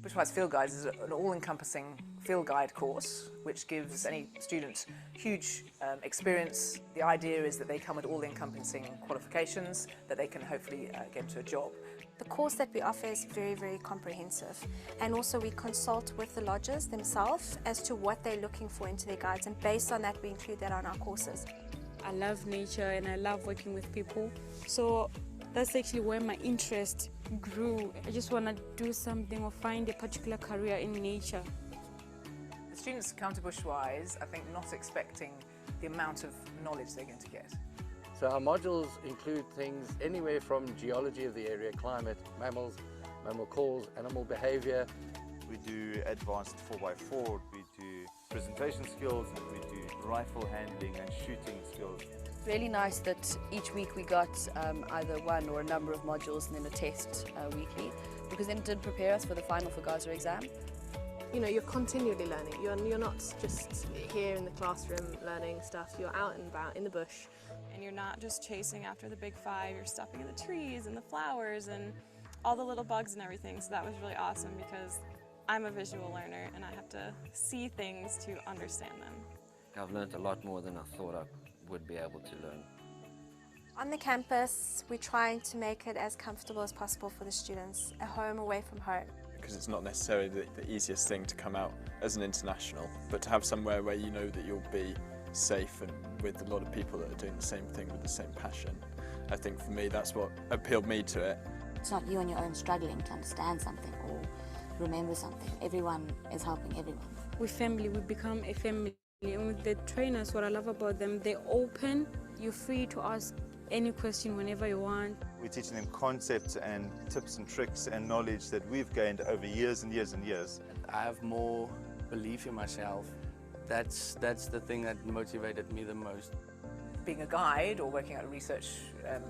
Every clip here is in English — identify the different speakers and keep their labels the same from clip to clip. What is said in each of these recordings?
Speaker 1: Bushwise Field Guides is an all-encompassing field guide course which gives any student huge experience. The idea is that they come with all-encompassing qualifications that they can hopefully get into a job.
Speaker 2: The course that we offer is very, very comprehensive, and also we consult with the lodges themselves as to what they're looking for into their guides, and based on that we include that on our courses.
Speaker 3: I love nature and I love working with people, so that's actually where my interest grew. I just want to do something or find a particular career in nature.
Speaker 1: The students come to Bushwise, I think, not expecting the amount of knowledge they're going to get.
Speaker 4: So our modules include things anywhere from geology of the area, climate, mammals, mammal calls, animal behavior.
Speaker 5: We do advanced 4x4, we do presentation skills, we do rifle handling and shooting skills.
Speaker 6: Really nice that each week we got either one or a number of modules and then a test weekly, because then it did prepare us for the final FGASA exam.
Speaker 7: You know, you're continually learning. You're not just here in the classroom learning stuff. You're out and about in the bush.
Speaker 8: And you're not just chasing after the big five, you're stopping in the trees and the flowers and all the little bugs and everything. So that was really awesome because I'm a visual learner and I have to see things to understand them.
Speaker 9: I've learned a lot more than I thought I would be able to learn.
Speaker 2: On the campus, we're trying to make it as comfortable as possible for the students, a home away from home.
Speaker 10: Because it's not necessarily the easiest thing to come out as an international, but to have somewhere where you know that you'll be safe and with a lot of people that are doing the same thing with the same passion. I think for me that's what appealed me to it.
Speaker 11: It's not you on your own struggling to understand something or remember something. Everyone is helping everyone.
Speaker 3: With family, we become a family. And with the trainers, what I love about them, they're open. You're free to ask any question whenever you want.
Speaker 5: We're teaching them concepts and tips and tricks and knowledge that we've gained over years and years and years.
Speaker 12: I have more belief in myself. That's the thing that motivated me the most.
Speaker 1: Being a guide or working at research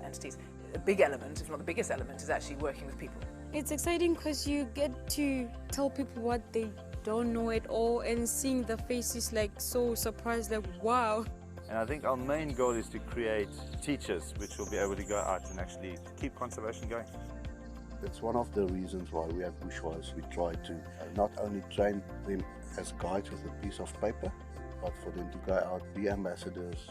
Speaker 1: entities, a big element, if not the biggest element, is actually working with people.
Speaker 3: It's exciting because you get to tell people what they don't know at all, and seeing the faces like so surprised, like wow.
Speaker 5: And I think our main goal is to create teachers which will be able to go out and actually keep conservation going.
Speaker 13: That's one of the reasons why we have Bushwise. We try to not only train them as guides with a piece of paper, but for them to go out, be ambassadors,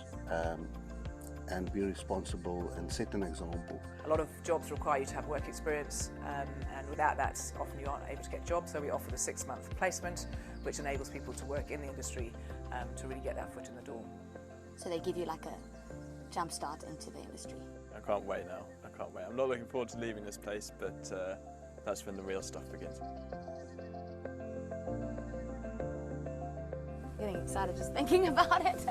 Speaker 13: and be responsible and set an example.
Speaker 1: A lot of jobs require you to have work experience, and without that often you aren't able to get jobs, so we offer the 6-month placement which enables people to work in the industry to really get that foot in the door.
Speaker 11: So they give you like a jump start into the industry.
Speaker 10: I can't wait now, I can't wait. I'm not looking forward to leaving this place, but that's when the real stuff begins.
Speaker 2: Getting excited just thinking about it.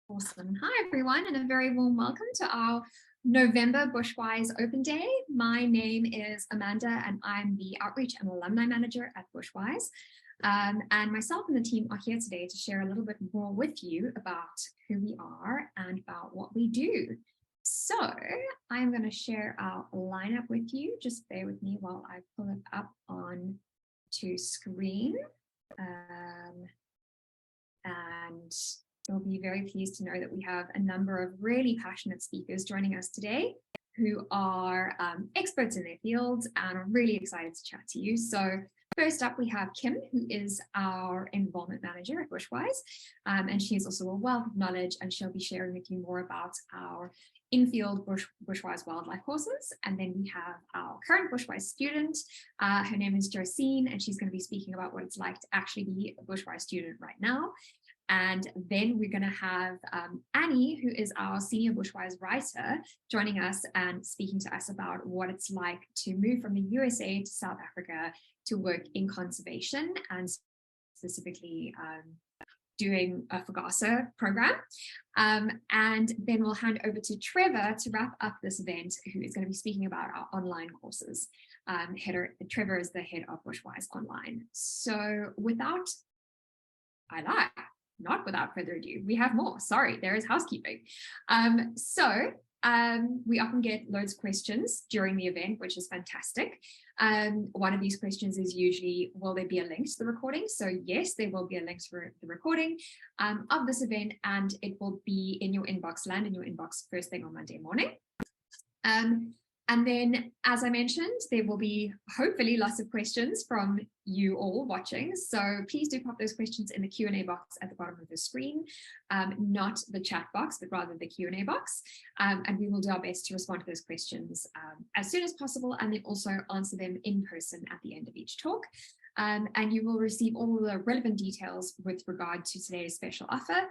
Speaker 14: Awesome. Hi everyone, and a very warm welcome to our November Bushwise Open Day. My name is Amanda and I'm the Outreach and Alumni Manager at Bushwise. And myself and the team are here today to share a little bit more with you about who we are and about what we do. So I'm going to share our lineup with you. Just bear with me while I pull it up on to screen. And you'll be very pleased to know that we have a number of really passionate speakers joining us today who are experts in their fields and are really excited to chat to you. So first up, we have Kim, who is our Involvement Manager at Bushwise, and she is also a wealth of knowledge, and she'll be sharing with you more about our in-field Bushwise wildlife courses. And then we have our current Bushwise student. Her name is Jocene, and she's going to be speaking about what it's like to actually be a Bushwise student right now. And then we're going to have Annie, who is our senior Bushwise writer, joining us and speaking to us about what it's like to move from the USA to South Africa to work in conservation, and specifically doing a FGASA program. And then we'll hand over to Trevor to wrap up this event, who is going to be speaking about our online courses. Trevor is the head of Bushwise Online. So not without further ado, we have more. Sorry, there is housekeeping. So We often get loads of questions during the event, which is fantastic. One of these questions is usually, will there be a link to the recording? So yes, there will be a link to the recording of this event, and it will be in your inbox, land in your inbox first thing on Monday morning. And then, as I mentioned, there will be hopefully lots of questions from you all watching. So please do pop those questions in the Q&A box at the bottom of the screen, not the chat box, but rather the Q&A box. And we will do our best to respond to those questions as soon as possible, and then also answer them in person at the end of each talk. And you will receive all the relevant details with regard to today's special offer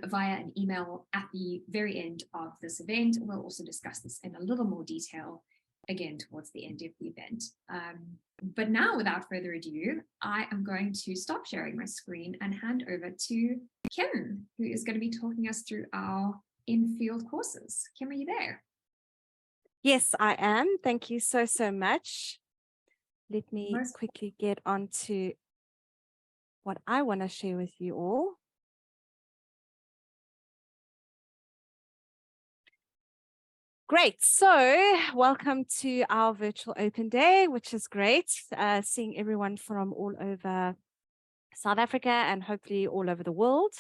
Speaker 14: via an email at the very end of this event. We'll also discuss this in a little more detail again towards the end of the event. But now, without further ado, I am going to stop sharing my screen and hand over to Kim, who is going to be talking us through our in-field courses. Kim, are you there?
Speaker 15: Yes, I am. Thank you so much. Let me quickly get on to what I want to share with you all. Great. So welcome to our virtual open day, which is great. Seeing everyone from all over South Africa and hopefully all over the world.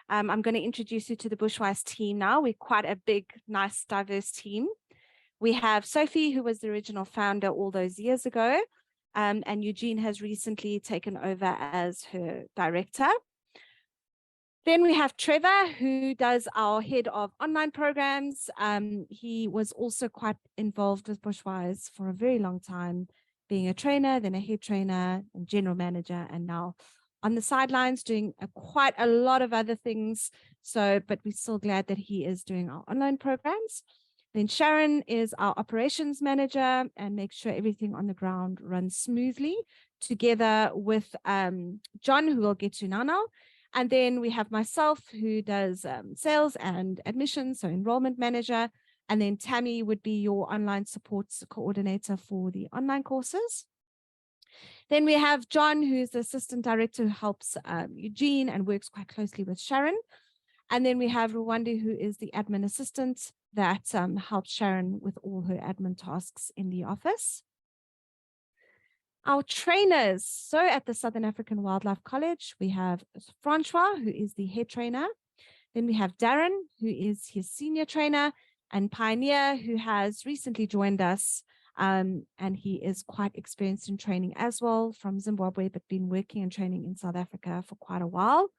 Speaker 15: I'm going to introduce you to the Bushwise team now. We're quite a big, nice, diverse team. We have Sophie, who was the original founder all those years ago. And Eugene has recently taken over as her director. Then we have Trevor, who does our head of online programs. He was also quite involved with Bushwise for a very long time, being a trainer, then a head trainer and general manager, and now on the sidelines doing quite a lot of other things. But we're still glad that he is doing our online programs. Then Sharon is our operations manager and makes sure everything on the ground runs smoothly, together with John, who we'll get to now. And then we have myself, who does sales and admissions, so enrollment manager. And then Tammy would be your online support coordinator for the online courses. Then we have John, who's the assistant director who helps Eugene and works quite closely with Sharon. And then we have Rwanda, who is the admin assistant that helps Sharon with all her admin tasks in the office. Our trainers. So at the Southern African Wildlife College, we have Francois, who is the head trainer. Then we have Darren, who is his senior trainer, and Pioneer, who has recently joined us. And he is quite experienced in training as well, from Zimbabwe, but been working and training in South Africa for quite a while.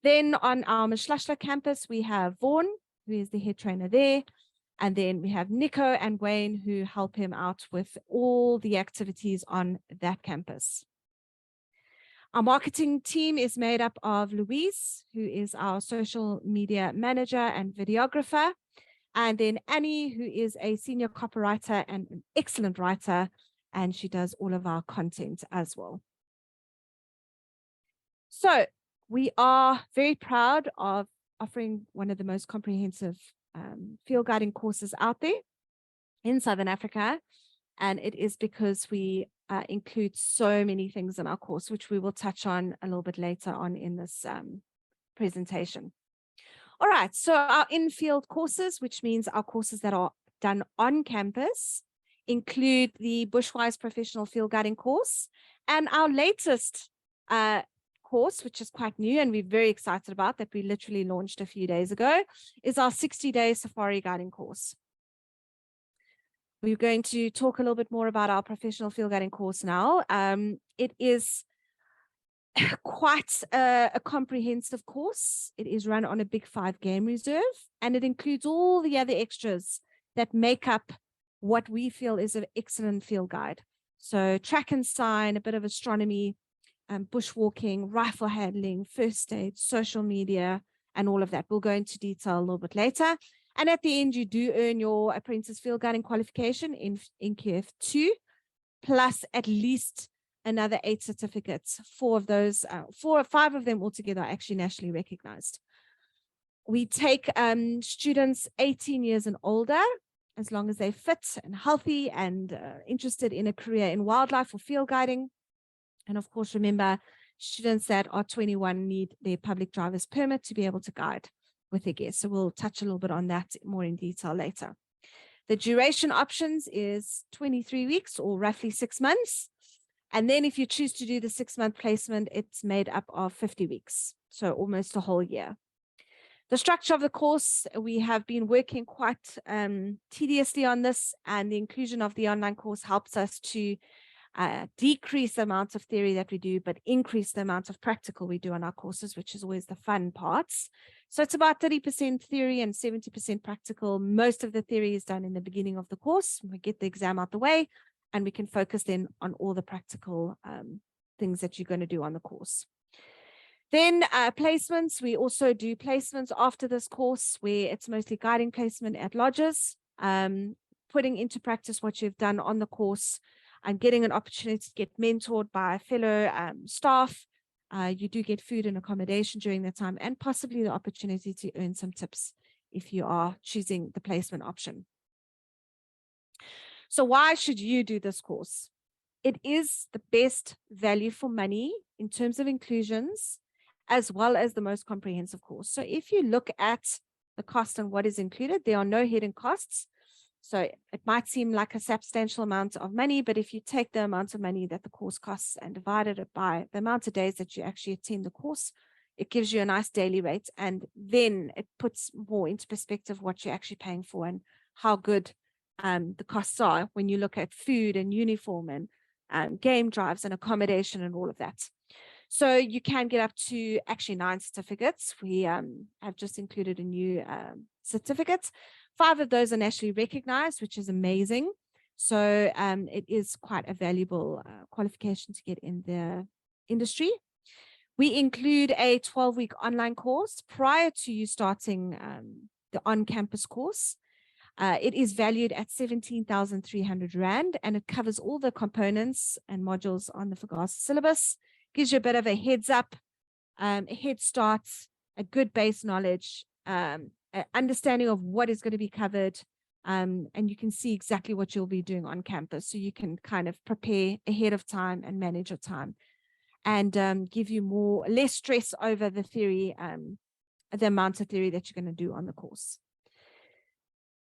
Speaker 15: Then on our Mhlahla campus, we have Vuuren, who is the head trainer there. And then we have Nico and Wayne, who help him out with all the activities on that campus. Our marketing team is made up of Louise, who is our social media manager and videographer. And then Annie, who is a senior copywriter and an excellent writer, and she does all of our content as well. So we are very proud of offering one of the most comprehensive field guiding courses out there in Southern Africa. And it is because we include so many things in our course, which we will touch on a little bit later on in this presentation. All right, so our in-field courses, which means our courses that are done on campus, include the Bushwise Professional Field Guiding course, and our latest course, which is quite new and we're very excited about, that we literally launched a few days ago, is our 60-day safari guiding course. We're going to talk a little bit more about our professional field guiding course now. It is quite a comprehensive course. It is run on a Big 5 game reserve, and it includes all the other extras that make up what we feel is an excellent field guide. So track and sign, a bit of astronomy, bushwalking, rifle handling, first aid, social media, and all of that. We'll go into detail a little bit later. And at the end, you do earn your apprentice field guiding qualification in QF2, plus at least another 8 certificates. 4 of those, 4 or 5 of them altogether are actually nationally recognized. We take students 18 years and older, as long as they're fit and healthy and interested in a career in wildlife or field guiding. And of course, remember, students that are 21 need their public driver's permit to be able to guide with their guests. So we'll touch a little bit on that more in detail later. The duration options is 23 weeks or roughly 6 months. And then if you choose to do the 6-month placement, it's made up of 50 weeks, so almost a whole year. The structure of the course, we have been working quite tediously on this, and the inclusion of the online course helps us to decrease the amount of theory that we do, but increase the amount of practical we do on our courses, which is always the fun parts. So it's about 30% theory and 70% practical. Most of the theory is done in the beginning of the course. We get the exam out the way, and we can focus then on all the practical things that you're going to do on the course. Then placements, we also do placements after this course where it's mostly guiding placement at lodges, putting into practice what you've done on the course and getting an opportunity to get mentored by fellow staff. You do get food and accommodation during that time, and possibly the opportunity to earn some tips if you are choosing the placement option. So why should you do this course? It is the best value for money in terms of inclusions, as well as the most comprehensive course. So if you look at the cost and what is included, there are no hidden costs. So it might seem like a substantial amount of money, but if you take the amount of money that the course costs and divided it by the amount of days that you actually attend the course, it gives you a nice daily rate. And then it puts more into perspective what you're actually paying for and how good the costs are when you look at food and uniform and game drives and accommodation and all of that. So you can get up to actually 9 certificates. We have just included a new certificate. 5 of those are nationally recognized, which is amazing. So it is quite a valuable qualification to get in the industry. We include a 12-week online course prior to you starting the on-campus course. It is valued at 17,300 Rand, and it covers all the components and modules on the FGASA syllabus. Gives you a bit of a heads up, a head start, a good base knowledge, understanding of what is going to be covered, and you can see exactly what you'll be doing on campus. So you can kind of prepare ahead of time and manage your time, and give you less stress over the theory, the amount of theory that you're going to do on the course.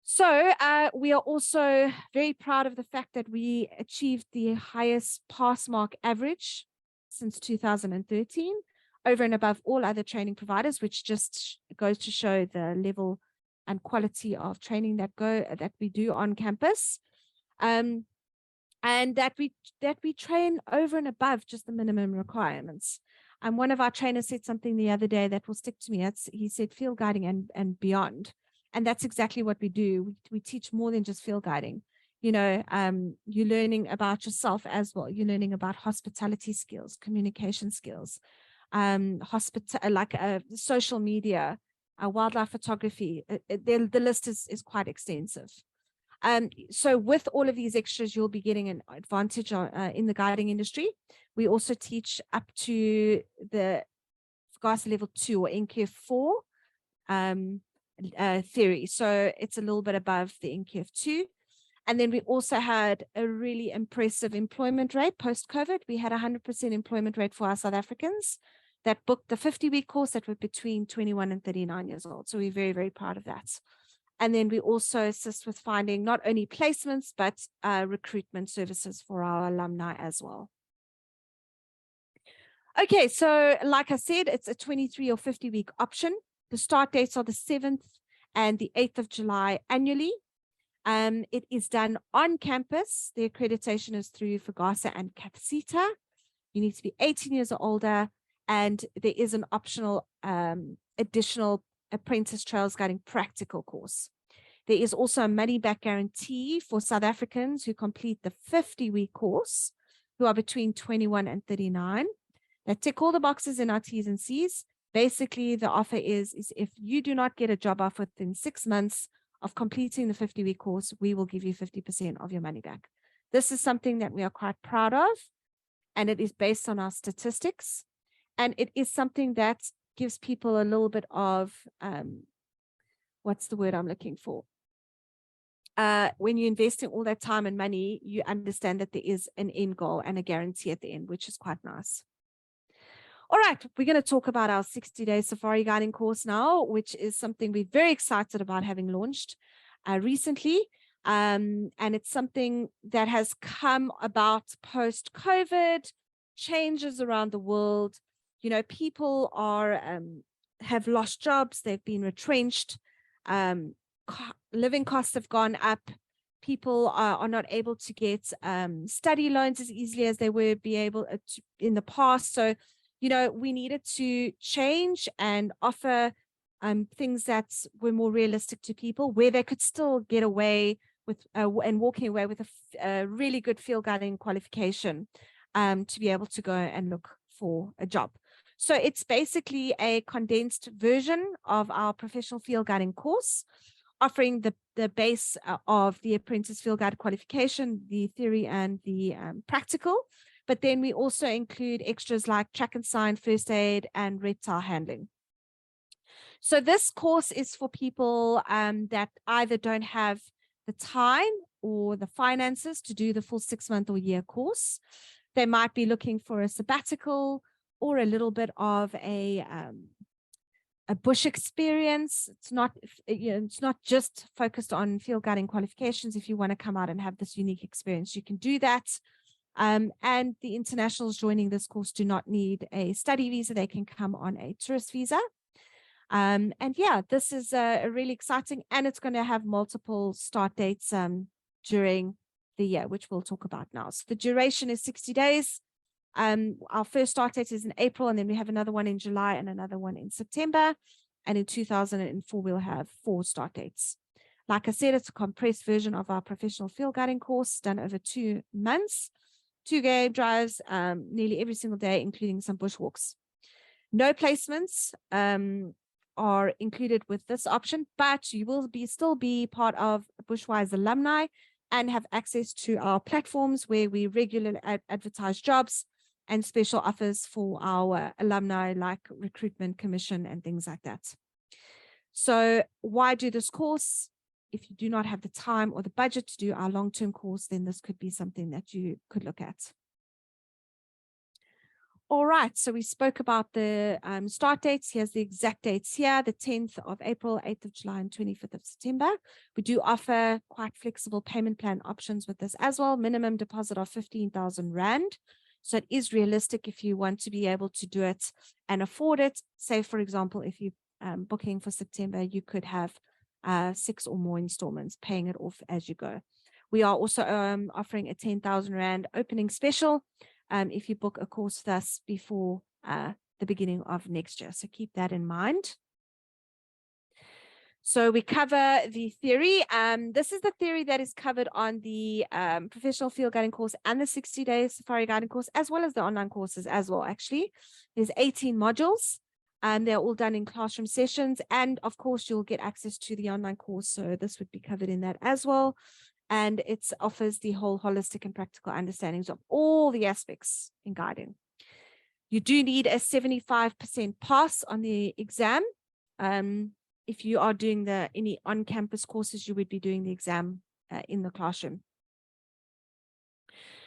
Speaker 15: So we are also very proud of the fact that we achieved the highest pass mark average since 2013, over and above all other training providers, which just goes to show the level and quality of training that we do on campus, and that we train over and above just the minimum requirements. And one of our trainers said something the other day that will stick to me. He said field guiding and beyond. And that's exactly what we do. We teach more than just field guiding. You know, you're learning about yourself as well. You're learning about hospitality skills, communication skills, social media, wildlife photography. The list is quite extensive. So with all of these extras, you'll be getting an advantage in the guiding industry. We also teach up to the FGASA level 2 or NQF 4 theory. So it's a little bit above the NQF 2. And then we also had a really impressive employment rate post-COVID. We had 100% employment rate for our South Africans that booked the 50-week course that were between 21 and 39 years old. So we're very, very proud of that. And then we also assist with finding not only placements, but recruitment services for our alumni as well. Okay, so like I said, it's a 23 or 50-week option. The start dates are the 7th and the 8th of July annually. It is done on campus. The accreditation is through FGASA and CAPCETA. You need to be 18 years or older, and there is an optional additional apprentice trails guiding practical course. There is also a money back guarantee for South Africans who complete the 50-week course, who are between 21 and 39. That tick all the boxes in our T's and C's. Basically, the offer is if you do not get a job offer within 6 months of completing the 50-week course, we will give you 50% of your money back. This is something that we are quite proud of, and it is based on our statistics. And it is something that gives people a little bit of, what's the word I'm looking for? When you invest in all that time and money, you understand that there is an end goal and a guarantee at the end, which is quite nice. All right, we're going to talk about our 60-day safari guiding course now, which is something we're very excited about having launched recently. And it's something that has come about post-COVID, changes around the world. You know, people are have lost jobs, they've been retrenched, living costs have gone up. People are not able to get study loans as easily as they were in the past. So, you know, we needed to change and offer things that were more realistic to people, where they could still get away with and walking away with a really good field guiding qualification to be able to go and look for a job. So it's basically a condensed version of our professional field guiding course, offering the base of the apprentice field guide qualification, the theory and the practical. But then we also include extras like track and sign, first aid, and reptile handling. So this course is for people that either don't have the time or the finances to do the full 6-month or year course. They might be looking for a sabbatical or a little bit of a bush experience. It's not, you know, it's not just focused on field guiding qualifications. If you want to come out and have this unique experience, you can do that. And the internationals joining this course do not need a study visa. They can come on a tourist visa. And yeah, this is really exciting, and it's going to have multiple start dates during the year, which we'll talk about now. So the duration is 60 days. Our first start date is in April, and then we have another one in July and another one in September. And in 2004, we'll have 4 start dates. Like I said, it's a compressed version of our professional field guiding course done over 2 months, 2 game drives, nearly every single day, including some bushwalks. No placements are included with this option, but you will still be part of Bushwise alumni and have access to our platforms where we regularly advertise jobs and special offers for our alumni, like recruitment commission and things like that. So why do this course? If you do not have the time or the budget to do our long-term course, then this could be something that you could look at. All right, so we spoke about the start dates. Here's the exact dates here: the 10th of April, 8th of July, and 25th of September. We do offer quite flexible payment plan options with this as well. Minimum deposit of 15,000 Rand. So it is realistic if you want to be able to do it and afford it. Say, for example, if you're booking for September, you could have 6 or more installments, paying it off as you go. We are also offering a 10,000 Rand opening special if you book a course with us before the beginning of next year. So keep that in mind. So we cover the theory. This is the theory that is covered on the professional field guiding course and the 60-day safari guiding course, as well as the online courses as well, actually. There's 18 modules. They're all done in classroom sessions. And of course, you'll get access to the online course. So this would be covered in that as well. And it offers the whole holistic and practical understandings of all the aspects in guiding. You do need a 75% pass on the exam. If you are doing any on-campus courses, you would be doing the exam in the classroom.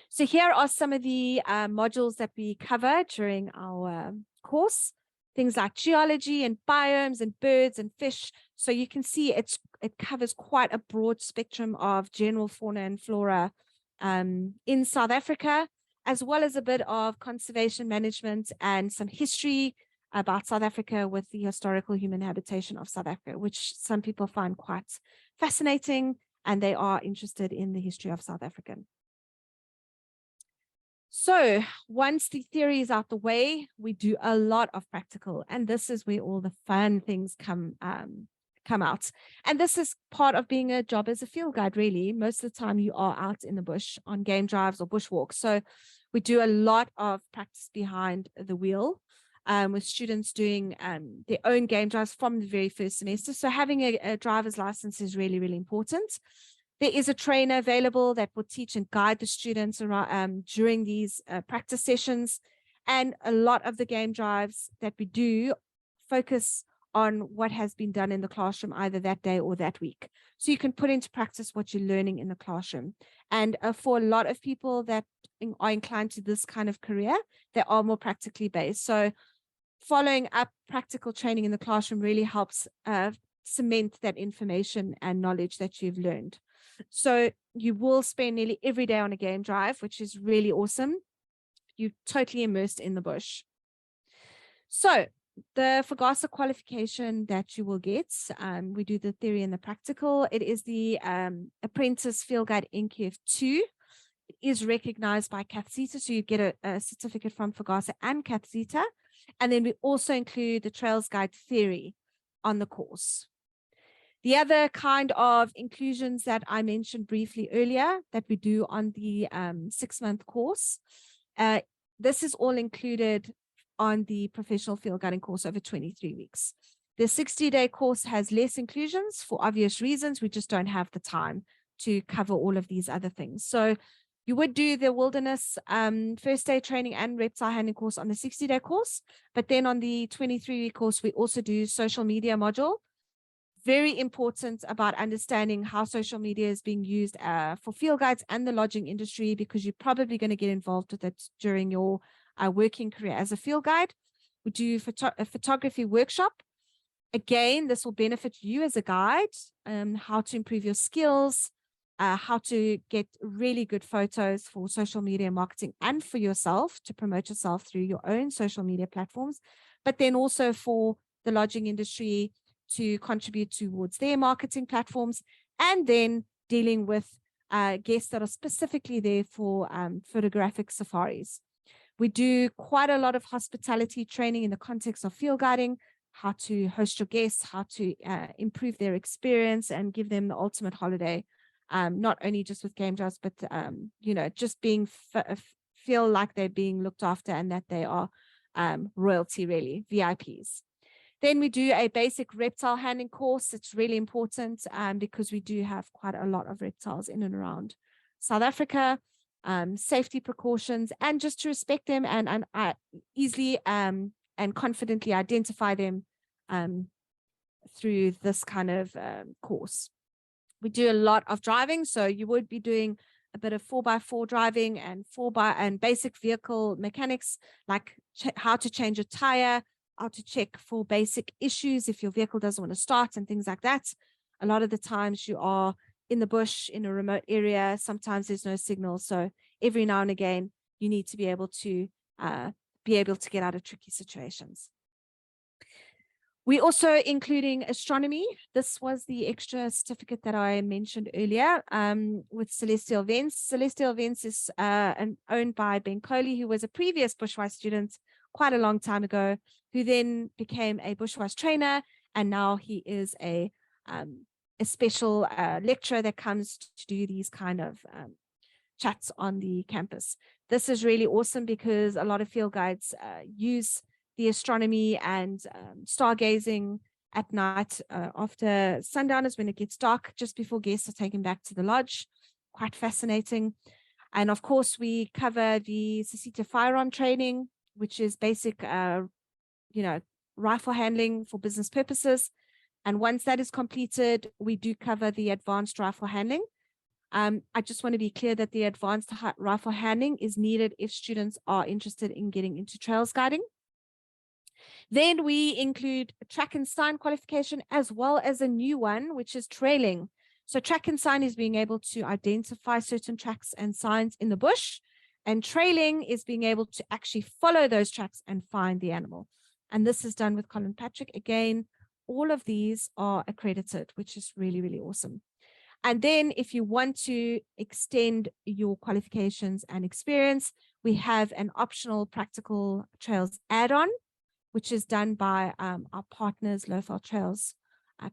Speaker 15: So here are some of the modules that we cover during our course. Things like geology and biomes and birds and fish. So you can see it covers quite a broad spectrum of general fauna and flora in South Africa, as well as a bit of conservation management and some history about South Africa with the historical human habitation of South Africa, which some people find quite fascinating, and they are interested in the history of South Africa. So once the theory is out the way, we do a lot of practical, and this is where all the fun things come out. And this is part of being a job as a field guide, really. Most of the time you are out in the bush on game drives or bushwalks. So we do a lot of practice behind the wheel with students doing their own game drives from the very first semester. So having a driver's license is really, really important. There is a trainer available that will teach and guide the students around, during these practice sessions. And a lot of the game drives that we do focus on what has been done in the classroom either that day or that week. So you can put into practice what you're learning in the classroom. And for a lot of people that are inclined to this kind of career, they are more practically based. So following up practical training in the classroom really helps cement that information and knowledge that you've learned. So you will spend nearly every day on a game drive, which is really awesome. You're totally immersed in the bush. So the FGASA qualification that you will get, we do the theory and the practical. It is the Apprentice Field Guide NQF 2. It is recognized by CATHSETA, so you get a certificate from FGASA and CATHSETA. And then we also include the Trails Guide theory on the course. The other kind of inclusions that I mentioned briefly earlier that we do on the 6-month course, this is all included on the professional field guiding course over 23 weeks. The 60-day course has less inclusions for obvious reasons. We just don't have the time to cover all of these other things. So you would do the wilderness first aid training and reptile handling course on the 60-day course, but then on the 23-week course, we also do social media module. Very important about understanding how social media is being used for field guides and the lodging industry, because you're probably going to get involved with it during your working career as a field guide. We do a photography workshop. Again, this will benefit you as a guide, how to improve your skills, how to get really good photos for social media marketing and for yourself to promote yourself through your own social media platforms, but then also for the lodging industry to contribute towards their marketing platforms, and then dealing with guests that are specifically there for photographic safaris. We do quite a lot of hospitality training in the context of field guiding, how to host your guests, how to improve their experience and give them the ultimate holiday, not only just with game drives, but you know, just being feel like they're being looked after and that they are royalty, really, VIPs. Then we do a basic reptile handling course. It's really important because we do have quite a lot of reptiles in and around South Africa, safety precautions, and just to respect them and easily and confidently identify them through this kind of course. We do a lot of driving, so you would be doing a bit of 4x4 driving and and basic vehicle mechanics, like how to change a tire, how to check for basic issues if your vehicle doesn't want to start and things like that. A lot of the times you are in the bush, in a remote area, sometimes there's no signal. So every now and again, you need to be able to get out of tricky situations. We also including astronomy. This was the extra certificate that I mentioned earlier with Celestial Events. Celestial Events is owned by Ben Coley, who was a previous Bushwise student quite a long time ago, who then became a Bushwise trainer, and now he is a special lecturer that comes to do these kind of chats on the campus. This is really awesome because a lot of field guides use the astronomy and stargazing at night after sundown is when it gets dark, just before guests are taken back to the lodge. Quite fascinating. And of course, we cover the CACITA firearm training, which is basic, rifle handling for business purposes. And once that is completed, we do cover the advanced rifle handling. I just want to be clear that the advanced rifle handling is needed if students are interested in getting into trails guiding. Then we include track and sign qualification, as well as a new one, which is trailing. So track and sign is being able to identify certain tracks and signs in the bush, and trailing is being able to actually follow those tracks and find the animal. And this is done with Colin Patrick. Again, all of these are accredited, which is really, really awesome. And then if you want to extend your qualifications and experience, we have an optional practical trails add-on, which is done by our partners, Lowfell Trails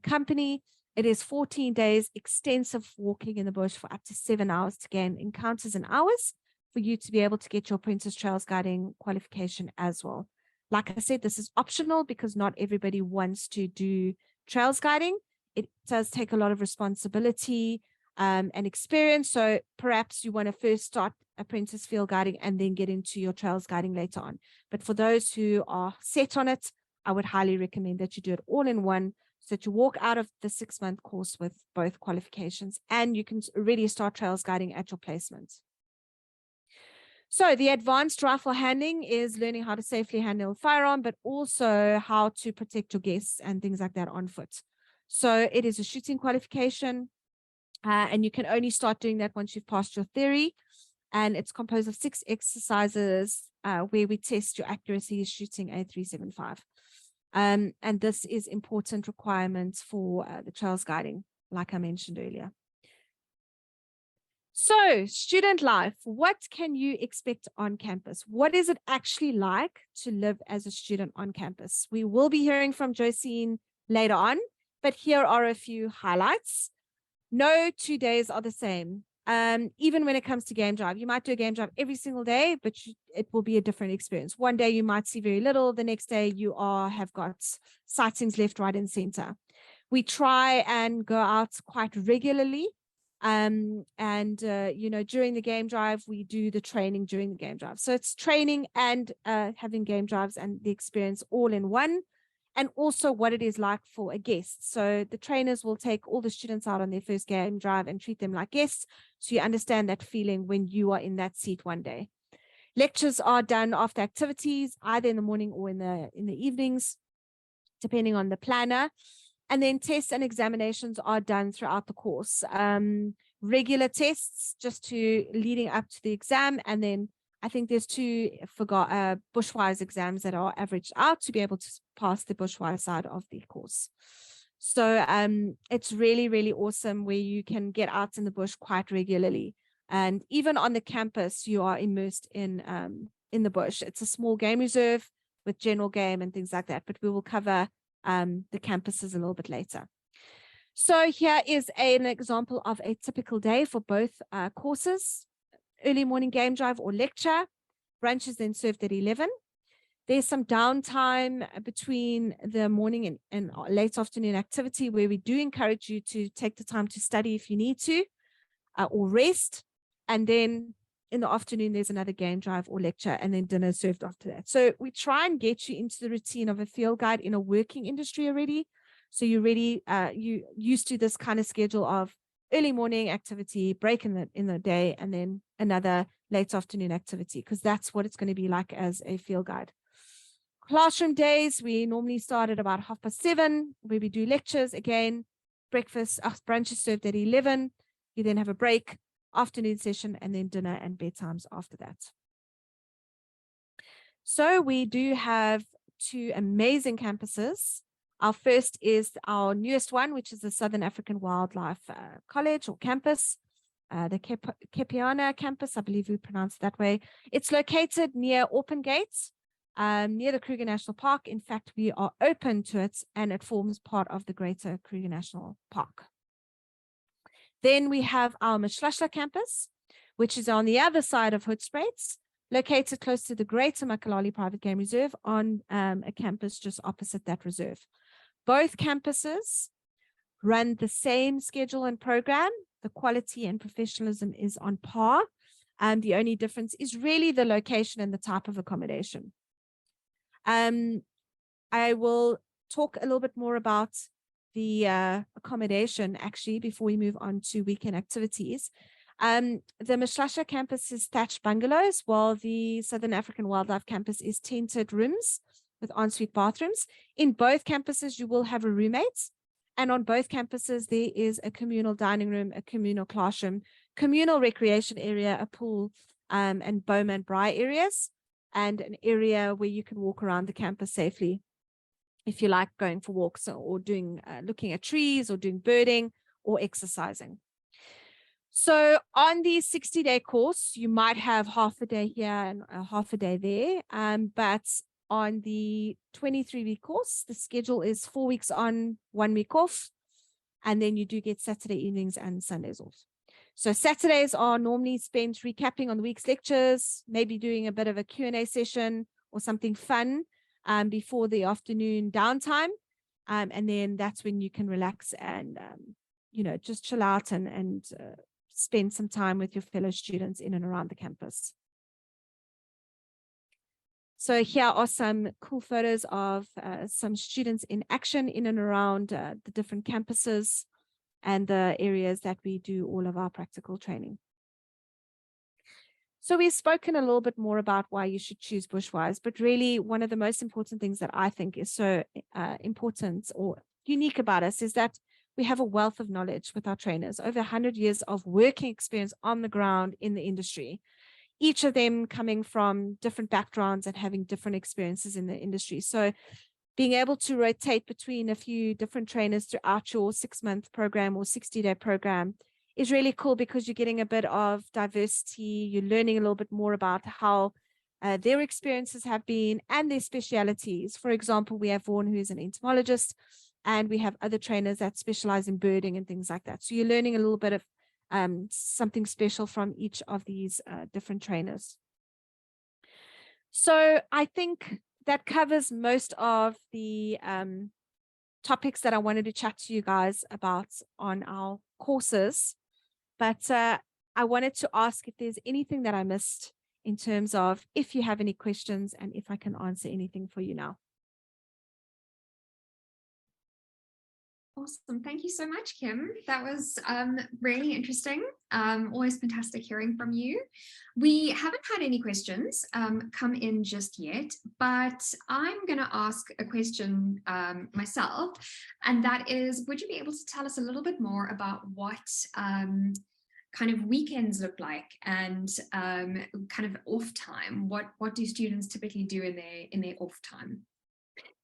Speaker 15: company. It is 14 days extensive walking in the bush for up to 7 hours to gain encounters and hours for you to be able to get your Apprentice Trails Guiding qualification as well. Like I said, this is optional because not everybody wants to do trails guiding. It does take a lot of responsibility and experience. So perhaps you want to first start apprentice field guiding and then get into your trails guiding later on. But for those who are set on it, I would highly recommend that you do it all in one, so that you walk out of the 6-month course with both qualifications and you can really start trails guiding at your placement. So the advanced rifle handling is learning how to safely handle a firearm, but also how to protect your guests and things like that on foot. So it is a shooting qualification, and you can only start doing that once you've passed your theory. And it's composed of 6 exercises where we test your accuracy shooting a .375. And this is important requirements for the trails guiding, like I mentioned earlier. So student life, what can you expect on campus? What is it actually like to live as a student on campus? We will be hearing from Jocene later on, but here are a few highlights. No 2 days are the same. Even when it comes to game drive, you might do a game drive every single day, but it will be a different experience. One day you might see very little. The next day you have got sightings left, right, and center. We try and go out quite regularly. You know, during the game drive, we do the training during the game drive. So it's training and having game drives and the experience all in one. And also what it is like for a guest. So the trainers will take all the students out on their first game drive and treat them like guests. So you understand that feeling when you are in that seat one day. Lectures are done after activities, either in the morning or in the evenings, depending on the planner. And then tests and examinations are done throughout the course. Regular tests just to leading up to the exam, and then I think there's 2 Bushwise exams that are averaged out to be able to pass the Bushwise side of the course. So it's really, really awesome where you can get out in the bush quite regularly. And even on the campus, you are immersed in the bush. It's a small game reserve with general game and things like that, but we will cover the campuses a little bit later. So here is an example of a typical day for both courses. Early morning game drive or lecture. Brunch is then served at 11. There's some downtime between the morning and late afternoon activity where we do encourage you to take the time to study if you need to, or rest. And then in the afternoon, there's another game drive or lecture, and then dinner served after that. So we try and get you into the routine of a field guide in a working industry already. So you're ready, you used to this kind of schedule of early morning activity, break in the day, and then another late afternoon activity, because that's what it's going to be like as a field guide. Classroom days, we normally start at about 7:30, where we do lectures again. Breakfast, brunch is served at 11. You then have a break, afternoon session, and then dinner and bedtimes after that. So we do have 2 amazing campuses. Our first is our newest one, which is the Southern African Wildlife College or campus, the Kepiana campus, I believe we pronounce it that way. It's located near Open Gates, near the Kruger National Park. In fact, we are open to it, and it forms part of the greater Kruger National Park. Then we have our Mashlasha campus, which is on the other side of Hoedspruit, located close to the Greater Makalali Private Game Reserve on a campus just opposite that reserve. Both campuses run the same schedule and program. The quality and professionalism is on par. And the only difference is really the location and the type of accommodation. I will talk a little bit more about the accommodation actually before we move on to weekend activities. The Mashlasha campus is thatched bungalows, while the Southern African Wildlife campus is tented rooms with ensuite bathrooms. In both campuses, you will have a roommate. And on both campuses, there is a communal dining room, a communal classroom, communal recreation area, a pool, and Boma and Braai areas, and an area where you can walk around the campus safely if you like going for walks or doing looking at trees or doing birding or exercising. So on the 60-day course, you might have half a day here and half a day there, but on the 23-week course, the schedule is 4 weeks on, 1 week off, and then you do get Saturday evenings and Sundays off. So Saturdays are normally spent recapping on the week's lectures, maybe doing a bit of a Q&A session or something fun before the afternoon downtime, and then that's when you can relax and you know, just chill out and spend some time with your fellow students in and around the campus. So here are some cool photos of some students in action in and around the different campuses and the areas that we do all of our practical training. So we've spoken a little bit more about why you should choose Bushwise, but really one of the most important things that I think is so important or unique about us is that we have a wealth of knowledge with our trainers, over 100 years of working experience on the ground in the industry, each of them coming from different backgrounds and having different experiences in the industry. So being able to rotate between a few different trainers throughout your 6-month program or 60-day program is really cool, because you're getting a bit of diversity. You're learning a little bit more about how their experiences have been and their specialities. For example, we have Vuuren, who is an entomologist, and we have other trainers that specialize in birding and things like that. So you're learning a little bit of something special from each of these different trainers. So I think that covers most of the topics that I wanted to chat to you guys about on our courses. But I wanted to ask if there's anything that I missed in terms of if you have any questions and if I can answer anything for you now.
Speaker 14: Awesome. Thank you so much, Kim. That was really interesting. Always fantastic hearing from you. We haven't had any questions come in just yet, but I'm going to ask a question myself, and that is, would you be able to tell us a little bit more about what kind of weekends look like and kind of off time? What do students typically do in their off time?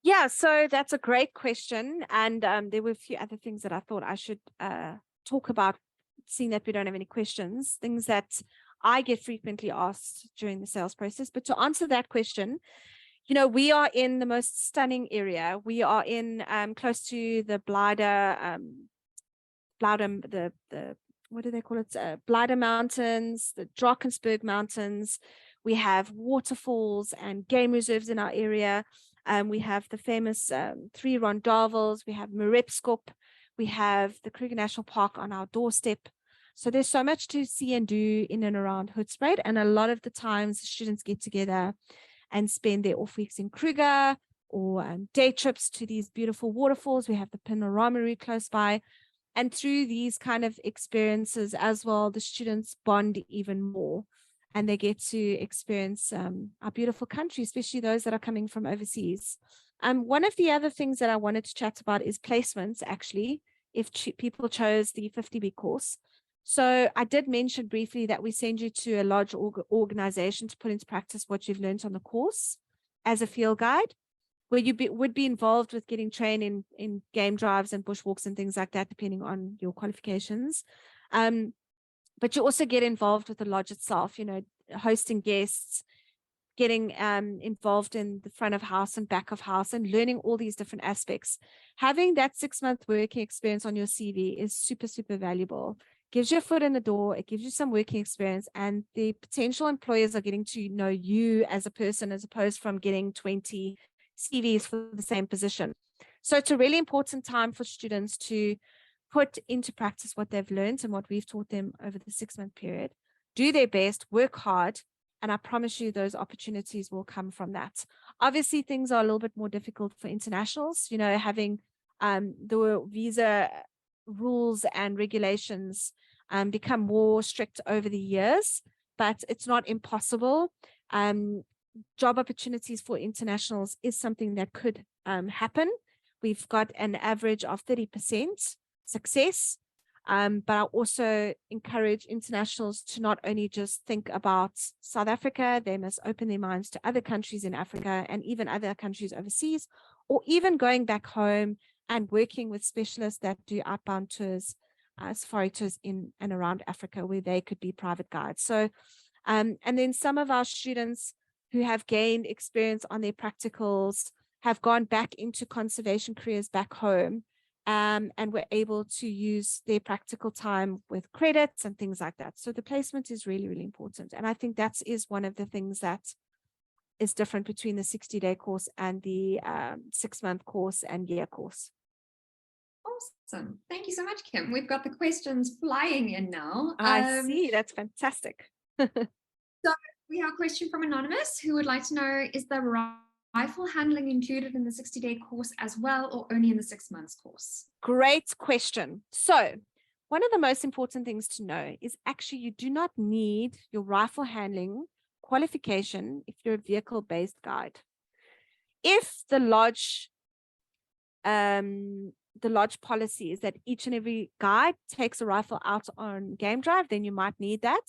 Speaker 15: Yeah, so that's a great question. And there were a few other things that I thought I should talk about, seeing that we don't have any questions, things that I get frequently asked during the sales process. But to answer that question, you know, we are in the most stunning area. We are in close to the Blider, what do they call it? Blider Mountains, the Drakensberg Mountains. We have waterfalls and game reserves in our area. We have the famous 3 rondavels, we have Marepskop, we have the Kruger National Park on our doorstep. So there's so much to see and do in and around Hoedspruit, and a lot of the times students get together and spend their off weeks in Kruger, or day trips to these beautiful waterfalls. We have the panorama route close by, and through these kind of experiences as well, the students bond even more. And they get to experience our beautiful country, especially those that are coming from overseas. One of the other things that I wanted to chat about is placements, actually, if people chose the 50-week course. So I did mention briefly that we send you to a large organization to put into practice what you've learned on the course as a field guide, where you would be involved with getting trained in game drives and bushwalks and things like that, depending on your qualifications. But you also get involved with the lodge itself, you know, hosting guests, getting involved in the front of house and back of house, and learning all these different aspects. Having that 6-month working experience on your CV is super, super valuable. Gives you a foot in the door, it gives you some working experience, and the potential employers are getting to know you as a person, as opposed from getting 20 CVs for the same position. So it's a really important time for students to put into practice what they've learned and what we've taught them over the 6-month period. Do their best, work hard, and I promise you those opportunities will come from that. Obviously, things are a little bit more difficult for internationals, you know, having the visa rules and regulations become more strict over the years, but it's not impossible. Job opportunities for internationals is something that could happen. We've got an average of 30% success, but I also encourage internationals to not only just think about South Africa, they must open their minds to other countries in Africa and even other countries overseas, or even going back home and working with specialists that do outbound tours, safari tours in and around Africa, where they could be private guides. So, and then some of our students who have gained experience on their practicals have gone back into conservation careers back home, and were able to use their practical time with credits and things like that. So the placement is really, really important. And I think that is one of the things that is different between the 60-day course and the 6-month course and year course.
Speaker 14: Awesome. Thank you so much, Kim. We've got the questions flying in now.
Speaker 15: I see. That's fantastic.
Speaker 14: So we have a question from Anonymous, who would like to know, is the rifle handling included in the 60-day course as well, or only in the 6 months course?
Speaker 15: Great question. So one of the most important things to know is actually you do not need your rifle handling qualification if you're a vehicle-based guide. If the lodge policy is that each and every guide takes a rifle out on game drive, then you might need that.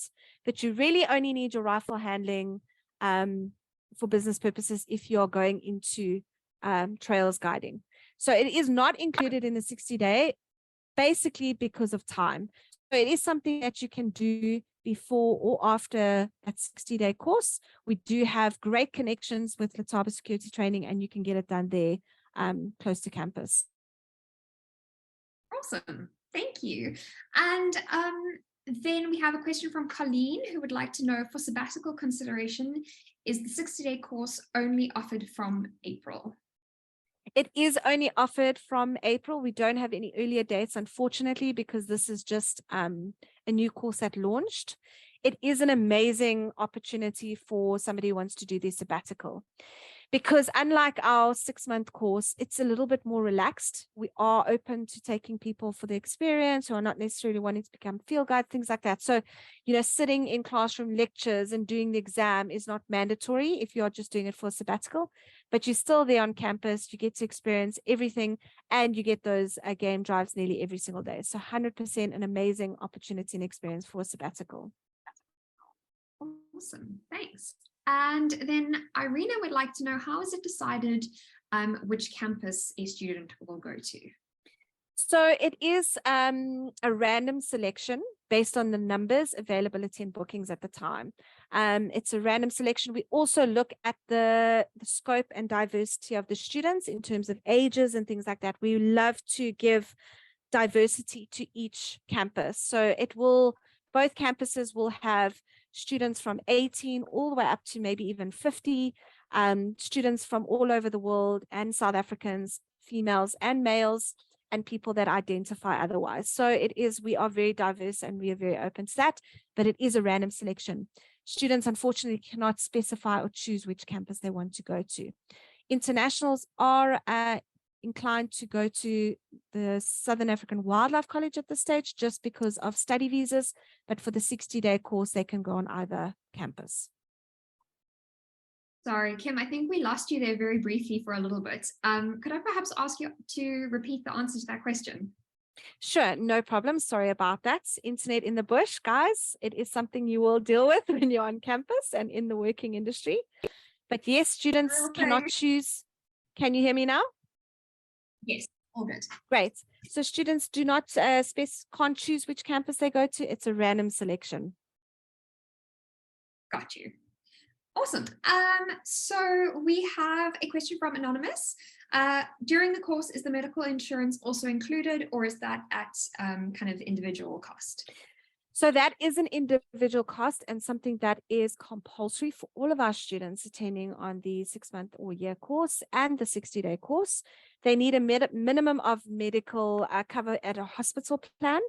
Speaker 15: But you really only need your rifle handling for business purposes if you're going into trails guiding. So it is not included in the 60-day, basically because of time. So it is something that you can do before or after that 60-day course. We do have great connections with Letaba Security Training, and you can get it done there close to campus.
Speaker 14: Awesome, thank you. And then we have a question from Colleen, who would like to know, for sabbatical consideration, is the 60-day course only offered from April?
Speaker 15: It is only offered from April. We don't have any earlier dates, unfortunately, because this is just a new course that launched. It is an amazing opportunity for somebody who wants to do their sabbatical, because unlike our 6-month course, it's a little bit more relaxed. We are open to taking people for the experience who are not necessarily wanting to become field guide, things like that. So, sitting in classroom lectures and doing the exam is not mandatory if you are just doing it for a sabbatical, but you're still there on campus. You get to experience everything, and you get those game drives nearly every single day. So 100% an amazing opportunity and experience for a sabbatical.
Speaker 14: Awesome, thanks. And then Irina would like to know, how is it decided which campus a student will go to?
Speaker 15: So it is a random selection based on the numbers, availability, and bookings at the time. It's a random selection. We also look at the scope and diversity of the students in terms of ages and things like that. We love to give diversity to each campus. So both campuses will have students from 18 all the way up to maybe even 50, students from all over the world, and South Africans, females and males, and people that identify otherwise. So we are very diverse, and we are very open to that, but it is a random selection. Students unfortunately cannot specify or choose which campus they want to go to. Internationals are inclined to go to the Southern African Wildlife College at this stage, just because of study visas, but for the 60-day course, they can go on either campus.
Speaker 14: Sorry, Kim, I think we lost you there very briefly for a little bit. Could I perhaps ask you to repeat the answer to that question?
Speaker 15: Sure, no problem. Sorry about that. Internet in the bush, guys. It is something you will deal with when you're on campus and in the working industry. But yes, students cannot choose. Can you hear me now?
Speaker 14: Yes, all good.
Speaker 15: Great. So students do not can't choose which campus they go to. It's a random selection.
Speaker 14: Got you. Awesome. So we have a question from Anonymous. During the course, is the medical insurance also included, or is that at kind of individual cost?
Speaker 15: So that is an individual cost, and something that is compulsory for all of our students attending on the 6-month or year course and the 60-day course. They need a minimum of medical cover at a hospital plan.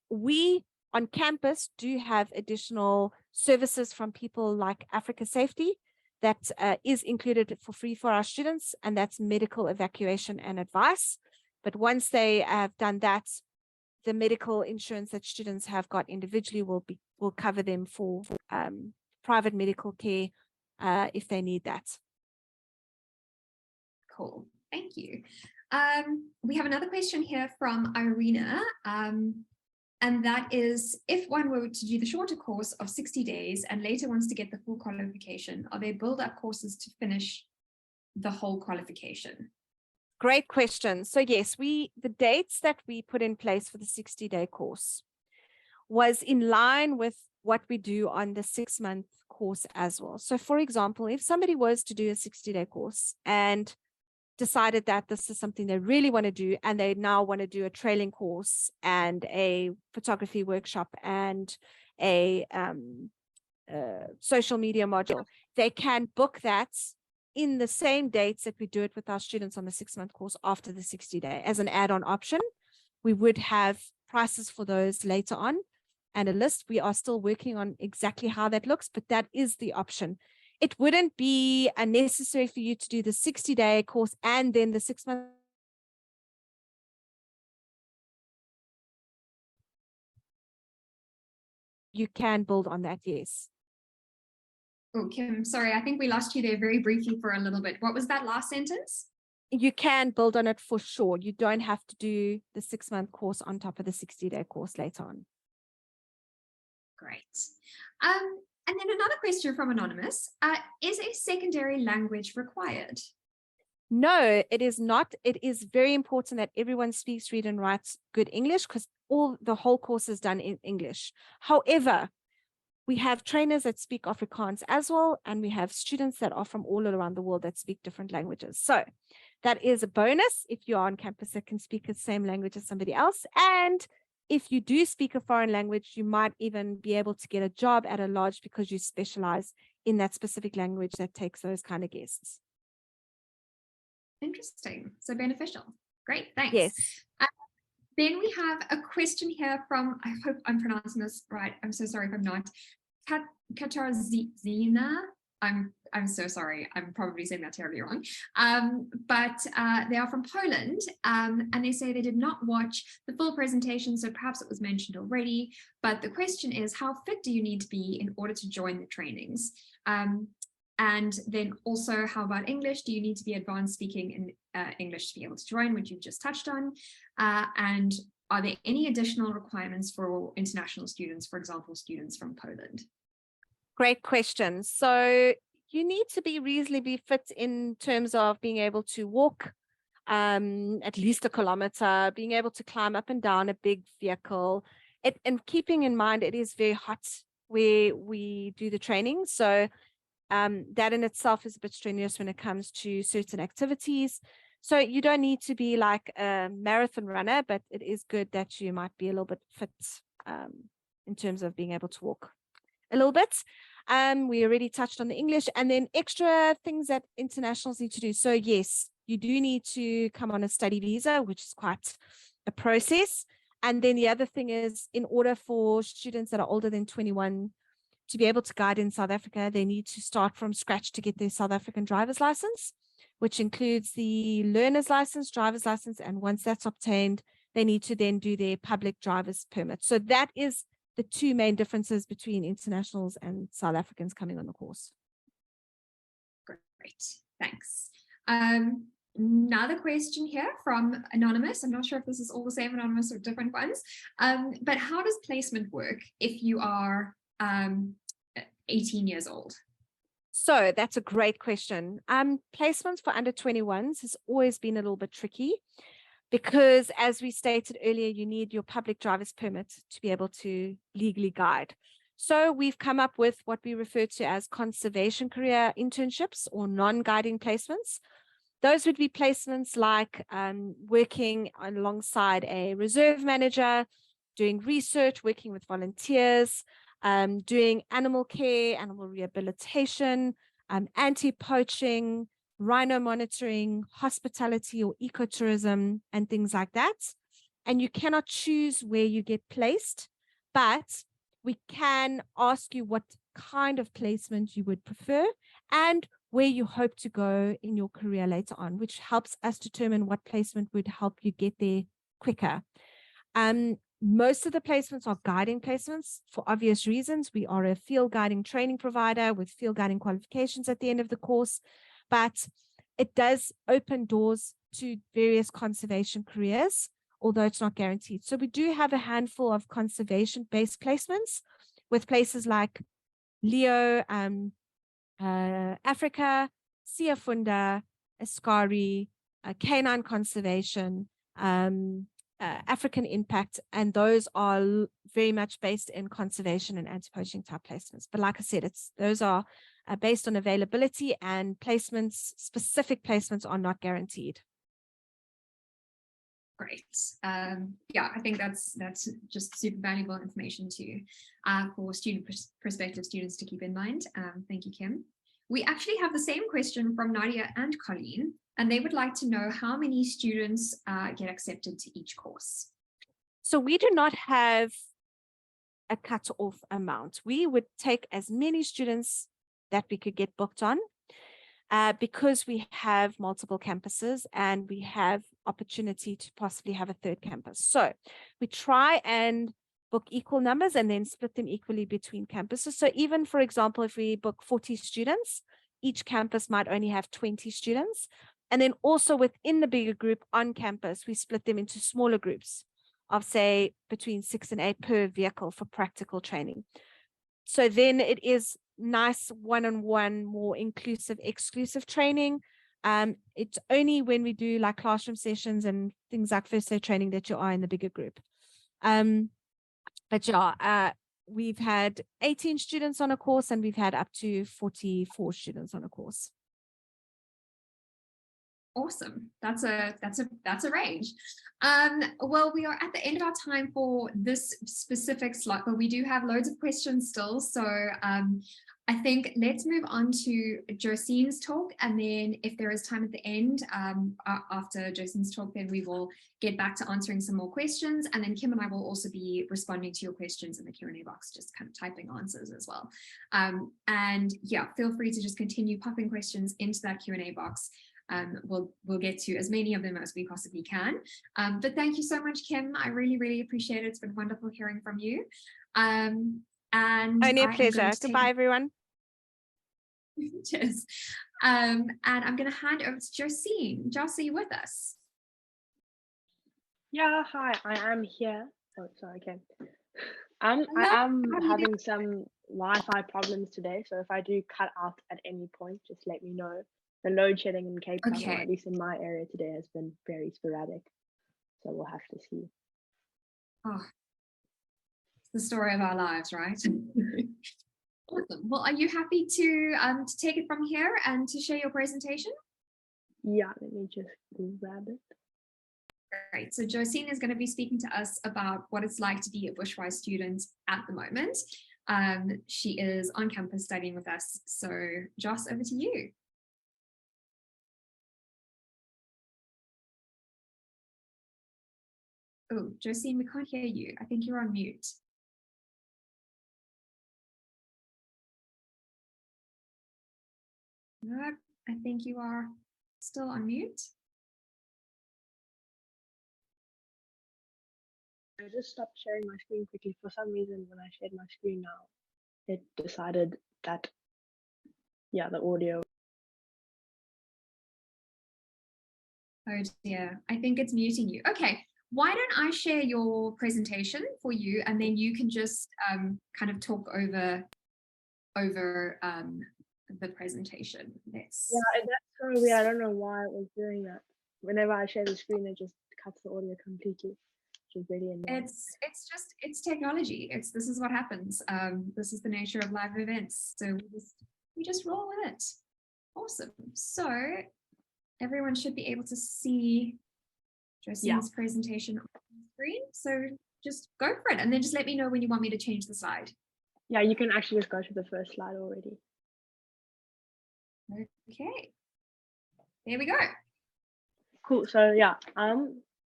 Speaker 15: We on campus do have additional services from people like Africa Safety that is included for free for our students, and that's medical evacuation and advice. But once they have done that, the medical insurance that students have got individually will cover them for private medical care if they need that.
Speaker 14: Cool, thank you. We have another question here from Irina, and that is, if one were to do the shorter course of 60 days and later wants to get the full qualification, are there build-up courses to finish the whole qualification?
Speaker 15: Great question. So yes, the dates that we put in place for the 60-day course was in line with what we do on the 6-month course as well. So for example, if somebody was to do a 60-day course and decided that this is something they really want to do, and they now want to do a trailing course and a photography workshop and a social media module, they can book that in the same dates that we do it with our students on the 6-month course after the 60-day as an add-on option. We would have prices for those later on and a list. We are still working on exactly how that looks, but that is the option. It wouldn't be unnecessary for you to do the 60-day course and then the 6-month you can build on that, yes.
Speaker 14: Oh, Kim, sorry, I think we lost you there very briefly for a little bit. What was that last sentence?
Speaker 15: You can build on it for sure. You don't have to do the 6-month course on top of the 60-day course later on.
Speaker 14: Great. And then another question from Anonymous. Is a secondary language required?
Speaker 15: No, it is not. It is very important that everyone speaks, read, and writes good English, because the whole course is done in English. However, we have trainers that speak Afrikaans as well, and we have students that are from all around the world that speak different languages. So that is a bonus if you are on campus that can speak the same language as somebody else. And if you do speak a foreign language, you might even be able to get a job at a lodge because you specialize in that specific language that takes those kind of guests.
Speaker 14: Interesting. So beneficial. Great. Thanks.
Speaker 15: Yes.
Speaker 14: Then we have a question here from, I hope I'm pronouncing this right. I'm so sorry if I'm not. Katarzina. I'm so sorry. I'm probably saying that terribly wrong. But they are from Poland, and they say they did not watch the full presentation, so perhaps it was mentioned already. But the question is, how fit do you need to be in order to join the trainings? And then also, how about English? Do you need to be advanced speaking in English to be able to join, which you've just touched on? And are there any additional requirements for international students, for example, students from Poland?
Speaker 15: Great question. So you need to be reasonably fit in terms of being able to walk at least 1 kilometer, being able to climb up and down a big vehicle, and keeping in mind it is very hot where we do the training. So that in itself is a bit strenuous when it comes to certain activities. So you don't need to be like a marathon runner, but it is good that you might be a little bit fit in terms of being able to walk a little bit. We already touched on the English, and then extra things that internationals need to do. So yes, you do need to come on a study visa, which is quite a process. And then the other thing is, in order for students that are older than 21 to be able to guide in South Africa, they need to start from scratch to get their South African driver's license, which includes the learner's license, driver's license, and once that's obtained, they need to then do their public driver's permit. So that is the two main differences between internationals and South Africans coming on the course.
Speaker 14: Great, thanks. Another question here from Anonymous. I'm not sure if this is all the same Anonymous or different ones, but how does placement work if you are 18 years old?
Speaker 15: So that's a great question. Placements for under 21s has always been a little bit tricky because, as we stated earlier, you need your public driver's permit to be able to legally guide. So we've come up with what we refer to as conservation career internships or non-guiding placements. Those would be placements like working alongside a reserve manager, doing research, working with volunteers, doing animal care, animal rehabilitation, anti-poaching, rhino monitoring, hospitality or ecotourism, and things like that. And you cannot choose where you get placed, but we can ask you what kind of placement you would prefer and where you hope to go in your career later on, which helps us determine what placement would help you get there quicker. Most of the placements are guiding placements for obvious reasons. We are a field guiding training provider with field guiding qualifications at the end of the course, but it does open doors to various conservation careers, although it's not guaranteed. So we do have a handful of conservation-based placements with places like Leo, Africa, Siafunda, Askari, Canine Conservation, African Impact, and those are very much based in conservation and anti-poaching type placements. But like I said, those are based on availability, and placements, specific placements, are not guaranteed.
Speaker 14: Great. Yeah, I think that's just super valuable information for prospective students to keep in mind. Thank you, Kim. We actually have the same question from Nadia and Colleen, and they would like to know how many students get accepted to each course.
Speaker 15: So we do not have a cut-off amount. We would take as many students that we could get booked on because we have multiple campuses and we have opportunity to possibly have a third campus. So we try and book equal numbers and then split them equally between campuses. So even, for example, if we book 40 students, each campus might only have 20 students. And then also within the bigger group on campus, we split them into smaller groups of, say, between 6 and 8 per vehicle for practical training. So then it is nice one-on-one, more inclusive, exclusive training. It's only when we do like classroom sessions and things like first aid training that you are in the bigger group. But yeah, we've had 18 students on a course and we've had up to 44 students on a course.
Speaker 14: Awesome. That's a range. Well, we are at the end of our time for this specific slot, but we do have loads of questions still. So I think let's move on to Jocene's talk, and then if there is time at the end after Jocene's talk, then we will get back to answering some more questions, and then Kim and I will also be responding to your questions in the Q&A box, just kind of typing answers as well. And yeah, feel free to just continue popping questions into that Q&A box. We'll get to as many of them as we possibly can. But thank you so much, Kim. I really, really appreciate it. It's been wonderful hearing from you. And
Speaker 15: only a pleasure. Goodbye, everyone.
Speaker 14: Cheers. And I'm going to hand over to Jocene. Joce, are you with us?
Speaker 16: Yeah, hi, I am here. Oh, sorry, Kim. I am having some Wi-Fi problems today, so if I do cut out at any point, just let me know. The load shedding in Cape Town, or at least in my area today, has been very sporadic. So we'll have to see.
Speaker 14: Oh, it's the story of our lives, right? Awesome. Well, are you happy to take it from here and to share your presentation?
Speaker 16: Yeah, let me just grab it.
Speaker 14: Great. So Jocene is going to be speaking to us about what it's like to be a Bushwise student at the moment. She is on campus studying with us. So Joss, over to you. Oh, Jocene, we can't hear you. I think you're on mute. No, I think you are still on mute.
Speaker 16: I just stopped sharing my screen quickly. For some reason, when I shared my screen now, it decided that, yeah, the audio.
Speaker 14: Oh dear, I think it's muting you. Okay. Why don't I share your presentation for you, and then you can just kind of talk over the presentation.
Speaker 16: Yeah, that's so weird. I don't know why it was doing that. Whenever I share the screen, it just cuts the audio completely, which is really annoying.
Speaker 14: It's technology. This is what happens. This is the nature of live events. So we just roll with it. Awesome. So everyone should be able to see Jocene's presentation on the screen. So just go for it, and then just let me know when you want me to change the slide.
Speaker 16: Yeah, you can actually just go to the first slide already.
Speaker 14: Okay, there we go.
Speaker 16: Cool. So yeah,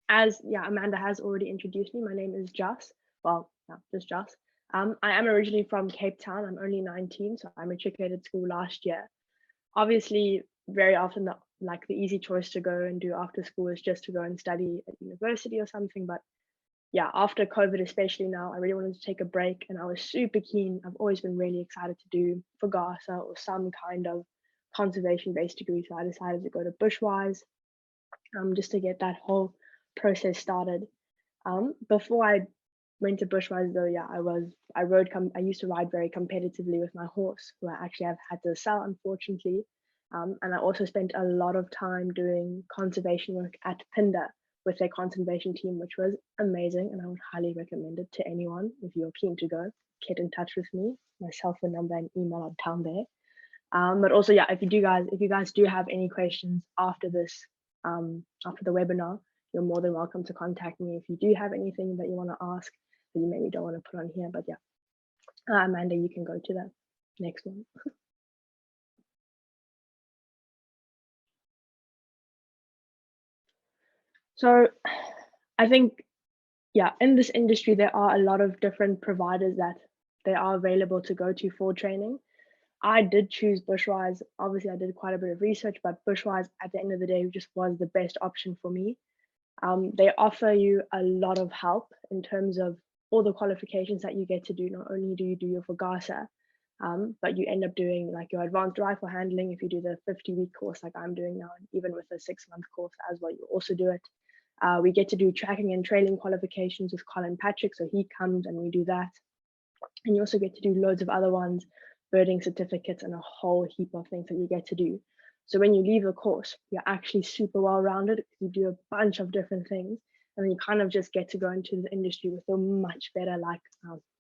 Speaker 16: as Amanda has already introduced me, my name is Joss. Well, yeah, just Joss. I am originally from Cape Town. I'm only 19, so I matriculated school last year. Obviously, very often the easy choice to go and do after school is just to go and study at university or something. But yeah, after COVID, especially now, I really wanted to take a break, and I was super keen. I've always been really excited to do FGASA or some kind of conservation-based degree. So I decided to go to Bushwise, just to get that whole process started. Before I went to Bushwise though, yeah, I used to ride very competitively with my horse, who I actually have had to sell, unfortunately. And I also spent a lot of time doing conservation work at Pinda with their conservation team, which was amazing, and I would highly recommend it to anyone. If you're keen to go, get in touch with me. My cell phone number and email are down there. But also, yeah, if you guys do have any questions after this, after the webinar, you're more than welcome to contact me if you do have anything that you want to ask that you maybe don't want to put on here. But yeah, Amanda, you can go to the next one. So I think, yeah, in this industry, there are a lot of different providers that they are available to go to for training. I did choose Bushwise. Obviously, I did quite a bit of research, but Bushwise at the end of the day just was the best option for me. They offer you a lot of help in terms of all the qualifications that you get to do. Not only do you do your FGASA, but you end up doing like your advanced rifle handling if you do the 50-week course like I'm doing now, and even with a 6-month course as well, you also do it. We get to do tracking and trailing qualifications with Colin Patrick, so he comes and we do that. And you also get to do loads of other ones, birding certificates and a whole heap of things that you get to do. So when you leave the course, you're actually super well-rounded because you do a bunch of different things, and then you kind of just get to go into the industry with a much better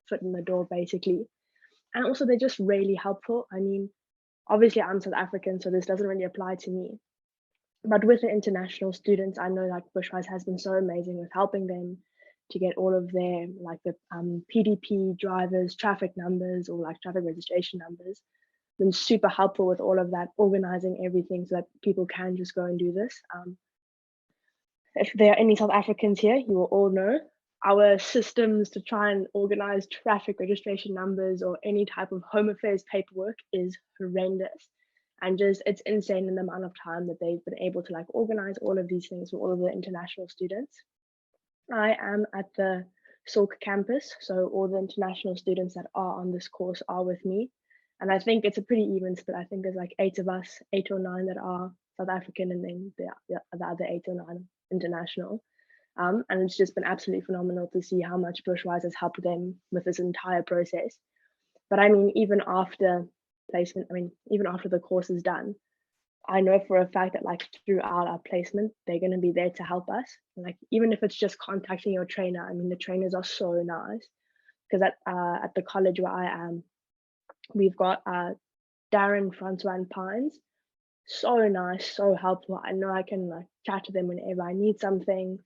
Speaker 16: foot in the door, basically. And also they're just really helpful. I mean, obviously I'm South African, so this doesn't really apply to me. But with the international students, I know like Bushwise has been so amazing with helping them to get all of their like the PDP drivers, traffic numbers, or like traffic registration numbers. Been super helpful with all of that, organizing everything so that people can just go and do this. If there are any South Africans here, you will all know our systems to try and organize traffic registration numbers or any type of home affairs paperwork is horrendous. And just it's insane in the amount of time that they've been able to like organize all of these things for all of the international students. I am at the Silk campus, so all the international students that are on this course are with me. And I think it's a pretty even split. I think there's like 8 of us, 8 or 9 that are South African, and then the other 8 or 9 international. And it's just been absolutely phenomenal to see how much Bushwise has helped them with this entire process. But I mean, even after placement, I mean, even after the course is done, I know for a fact that like throughout our placement, they're going to be there to help us. Like even if it's just contacting your trainer, I mean, the trainers are so nice. Because at the college where I am, we've got Darren, Francois, and Pines. So nice, so helpful. I know I can like chat to them whenever I need something.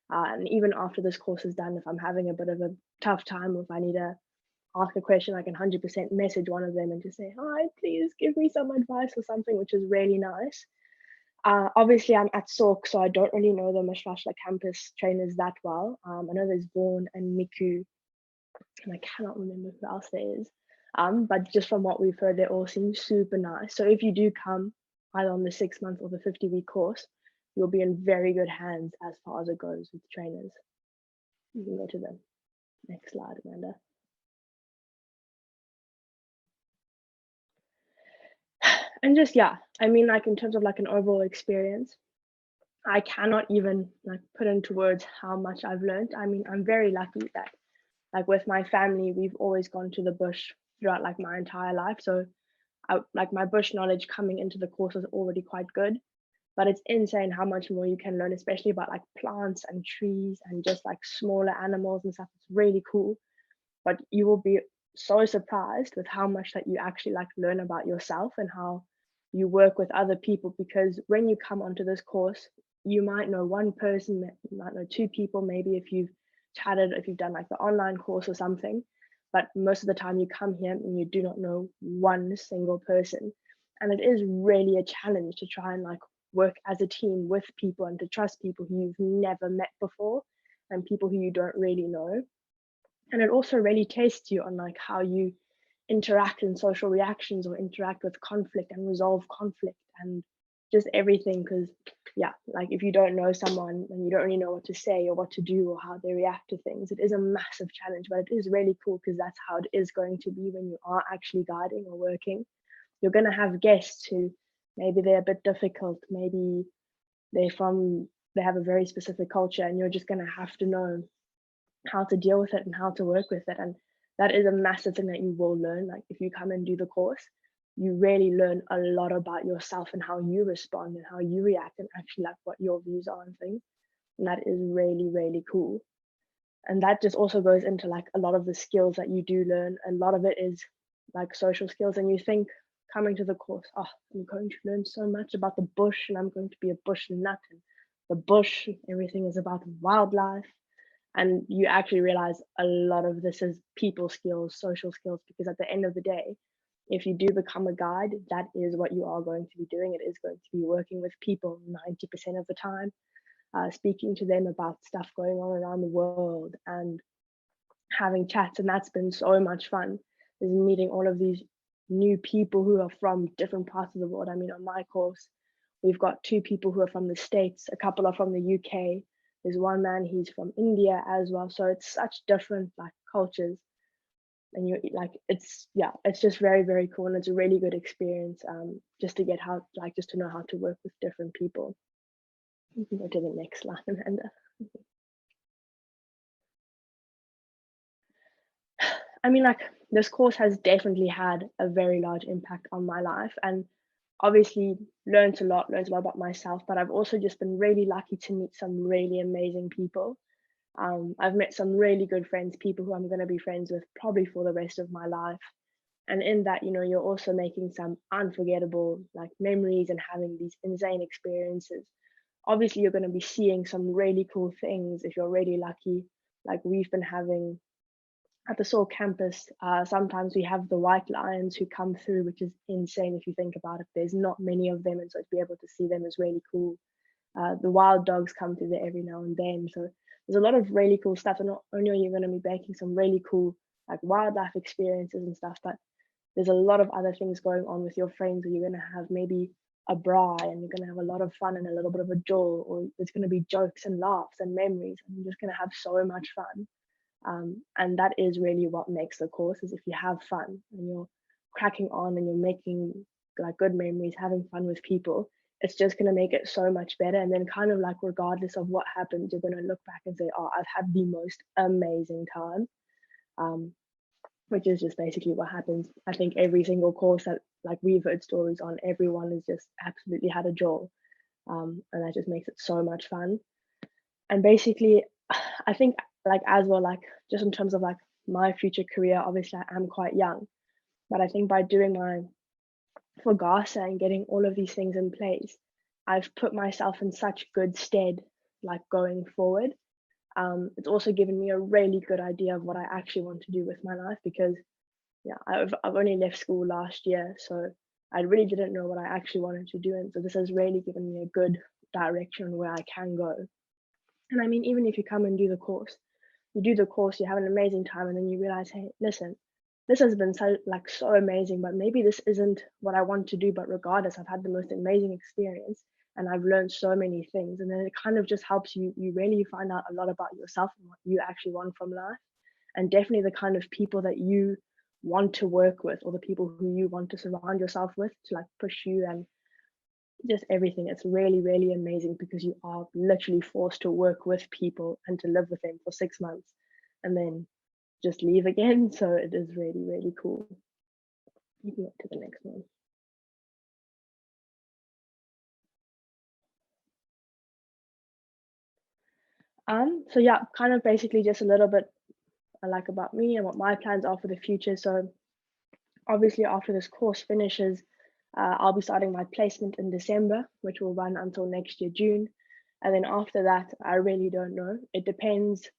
Speaker 16: And even after this course is done, if I'm having a bit of a tough time, or if I need to ask a question, I can 100% message one of them and just say, hi, please give me some advice or something, which is really nice. Obviously, I'm at Sork, so I don't really know the Mashlasha campus trainers that well. I know there's Vuuren and Miku, and I cannot remember who else there is. But just from what we've heard, they all seem super nice. So if you do come either on the 6-month or the 50-week course, you'll be in very good hands as far as it goes with trainers. You can go to the next slide, Amanda. And just, yeah, I mean, like in terms of like an overall experience, I cannot even like put into words how much I've learned. I mean, I'm very lucky that like with my family, we've always gone to the bush throughout like my entire life. So like my bush knowledge coming into the course is already quite good, but it's insane how much more you can learn, especially about like plants and trees and just like smaller animals and stuff. It's really cool, but you will be so surprised with how much that you actually like learn about yourself and how you work with other people. Because when you come onto this course, you might know one person, you might know 2 people, maybe if you've chatted, if you've done like the online course or something, but most of the time you come here and you do not know one single person. And it is really a challenge to try and like work as a team with people and to trust people who you've never met before and people who you don't really know. And it also really tests you on like how you interact in social reactions or interact with conflict and resolve conflict and just everything. Because yeah, like if you don't know someone and you don't really know what to say or what to do or how they react to things, it is a massive challenge, but it is really cool because that's how it is going to be when you are actually guiding or working. You're going to have guests who maybe they're a bit difficult, maybe they have a very specific culture, and you're just going to have to know how to deal with it and how to work with it. And that is a massive thing that you will learn. Like if you come and do the course, you really learn a lot about yourself and how you respond and how you react and actually like what your views are on things. And that is really, really cool. And that just also goes into like a lot of the skills that you do learn. A lot of it is like social skills. And you think coming to the course, oh, I'm going to learn so much about the bush and I'm going to be a bush nut, and the bush, everything is about wildlife. And you actually realize a lot of this is people skills, social skills, because at the end of the day, if you do become a guide, that is what you are going to be doing. It is going to be working with people 90% of the time, speaking to them about stuff going on around the world and having chats. And that's been so much fun, is meeting all of these new people who are from different parts of the world. I mean, on my course, we've got 2 people who are from the States, a couple are from the UK, There's one man, he's from India as well. So it's such different like cultures. And you like, it's just very, very cool. And it's a really good experience just to get just to know how to work with different people. You can go to the next slide, Amanda. I mean, like, this course has definitely had a very large impact on my life, and obviously learned a lot about myself, but I've also just been really lucky to meet some really amazing people. I've met some really good friends, people who I'm going to be friends with probably for the rest of my life. And in that, you know, you're also making some unforgettable like memories and having these insane experiences. Obviously, you're going to be seeing some really cool things if you're really lucky. Like we've been having at the Seoul campus, sometimes we have the white lions who come through, which is insane if you think about it. There's not many of them, and so to be able to see them is really cool. The wild dogs come through there every now and then. So there's a lot of really cool stuff. And not only are you going to be making some really cool like wildlife experiences and stuff, but there's a lot of other things going on with your friends where you're going to have maybe a braai and you're going to have a lot of fun and a little bit of a joel, or there's going to be jokes and laughs and memories, and you're just going to have so much fun. And that is really what makes the course, is if you have fun and you're cracking on and you're making like good memories, having fun with people, it's just going to make it so much better. And then kind of like regardless of what happens, you're going to look back and say, oh, I've had the most amazing time, which is just basically what happens. I think every single course that like we've heard stories on, everyone has just absolutely had a joy, and that just makes it so much fun. And basically, I think like as well, like just in terms of like my future career, obviously I am quite young, but I think by doing my FGASA and getting all of these things in place, I've put myself in such good stead like going forward. It's also given me a really good idea of what I actually want to do with my life, because I've only left school last year, so I really didn't know what I actually wanted to do, and so this has really given me a good direction on where I can go. And I mean, even if you come and do the course, you have an amazing time, and then you realize, hey, listen, this has been so amazing, but maybe this isn't what I want to do. But regardless, I've had the most amazing experience and I've learned so many things. And then it kind of just helps you really find out a lot about yourself and what you actually want from life. And definitely the kind of people that you want to work with, or the people who you want to surround yourself with to like push you, and just everything. It's really, really amazing, because you are literally forced to work with people and to live with them for 6 months and then just leave again. So it is really, really cool. You can go to the next one. So yeah, kind of basically just a little bit like about me and what my plans are for the future. So obviously after this course finishes, I'll be starting my placement in December, which will run until next year, June. And then after that, I really don't know. It depends.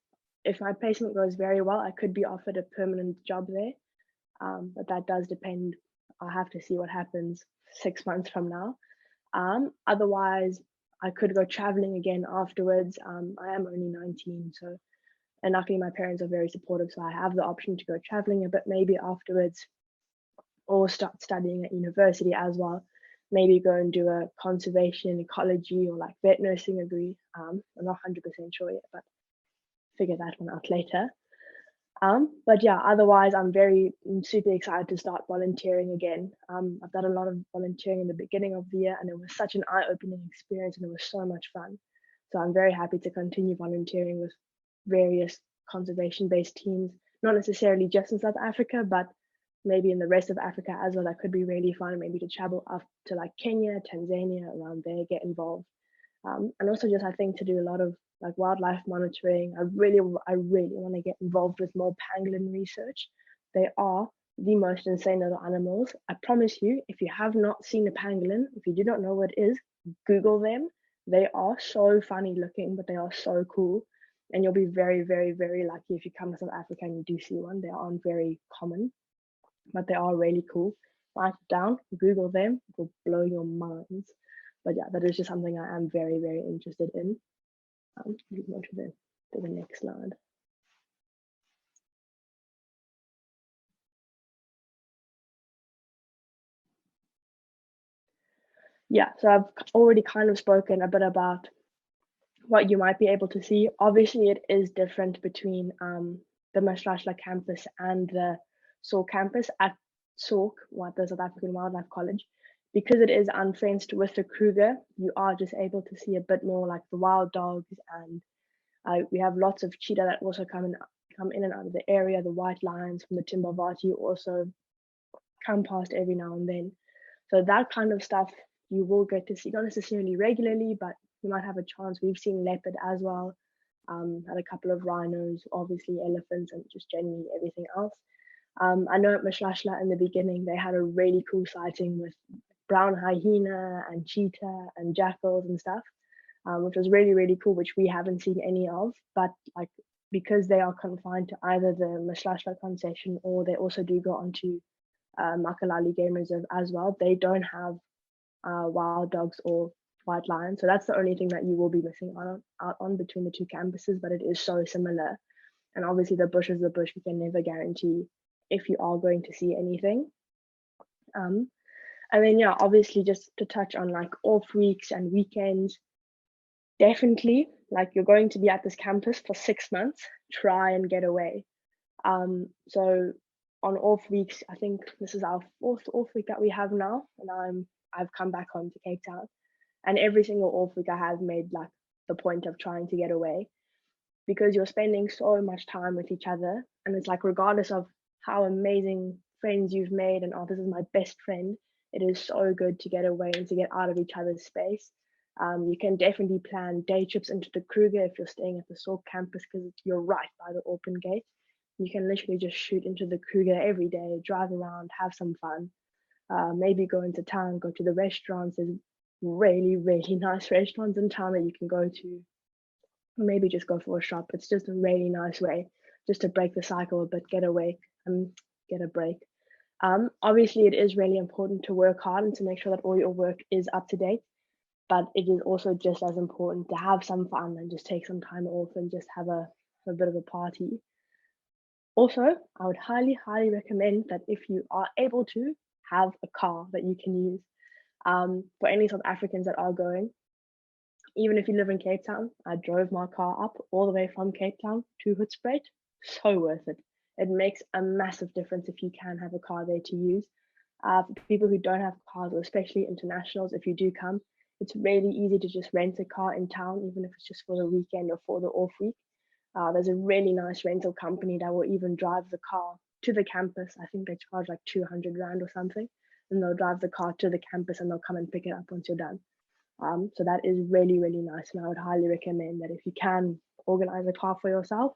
Speaker 16: If my placement goes very well, I could be offered a permanent job there. But that does depend. I'll have to see what happens 6 months from now. Otherwise, I could go traveling again afterwards. I am only 19, so, and luckily my parents are very supportive, so I have the option to go traveling a bit maybe afterwards, or start studying at university as well. Maybe go and do a conservation, ecology, or like vet nursing degree. I'm not 100% sure yet, but figure that one out later. But yeah, otherwise I'm super excited to start volunteering again. I've done a lot of volunteering in the beginning of the year, and it was such an eye-opening experience, and it was so much fun. So I'm very happy to continue volunteering with various conservation-based teams, not necessarily just in South Africa, but maybe in the rest of Africa as well. That could be really fun, maybe to travel up to like Kenya, Tanzania, around there, get involved. And also just, I think, to do a lot of like wildlife monitoring. I really want to get involved with more pangolin research. They are the most insane little animals. I promise you, if you have not seen a pangolin, if you do not know what it is, Google them. They are so funny looking, but they are so cool. And you'll be very, very, very lucky if you come to South Africa and you do see one. They aren't very common, but they are really cool. Write it down, Google them, it will blow your minds. But yeah, that is just something I am very, very interested in. You can go to the next slide. Yeah, so I've already kind of spoken a bit about what you might be able to see. Obviously, it is different between the Mashlashla campus and the Sauk campus. At Sauk, the South African Wildlife College, because it is unfenced with the Kruger, you are just able to see a bit more like the wild dogs, and we have lots of cheetah that also come in and out of the area. The white lions from the Timbavati also come past every now and then. So that kind of stuff you will get to see, not necessarily regularly, but you might have a chance. We've seen leopard as well, had a couple of rhinos, obviously elephants, and just generally everything else. I know at Mashlashla in the beginning, they had a really cool sighting with brown hyena and cheetah and jackals and stuff, which was really, really cool, which we haven't seen any of. But like, because they are confined to either the Mashlashla concession or they also do go onto Makalali Game Reserve as well, they don't have wild dogs or white lions. So that's the only thing that you will be missing out on between the two campuses, but it is so similar. And obviously the bush is the bush. We can never guarantee if you are going to see anything. And then, yeah, obviously just to touch on like off weeks and weekends, definitely, like you're going to be at this campus for 6 months, try and get away. So on off weeks, I think this is our 4th off week that we have now, and I've come back home to Cape Town, and every single off week I have made like the point of trying to get away, because you're spending so much time with each other, and it's like regardless of how amazing friends you've made and oh, this is my best friend, it is so good to get away and to get out of each other's space. You can definitely plan day trips into the Kruger if you're staying at the Sauk campus, because you're right by the open gate. You can literally just shoot into the Kruger every day, drive around, have some fun. Maybe go into town, go to the restaurants. There's really, really nice restaurants in town that you can go to. Maybe just go for a shop. It's just a really nice way just to break the cycle a bit, get away and get a break. Obviously, it is really important to work hard and to make sure that all your work is up to date. But it is also just as important to have some fun and just take some time off and just have a bit of a party. Also, I would highly, highly recommend that if you are able to, have a car that you can use. For any South Africans that are going, even if you live in Cape Town, I drove my car up all the way from Cape Town to Hoedspruit. So worth it. It makes a massive difference if you can have a car there to use. For people who don't have cars, or especially internationals, if you do come, it's really easy to just rent a car in town, even if it's just for the weekend or for the off week. There's a really nice rental company that will even drive the car to the campus. I think they charge like 200 Rand or something, and they'll drive the car to the campus and they'll come and pick it up once you're done. So that is really, really nice. And I would highly recommend that if you can organize a car for yourself,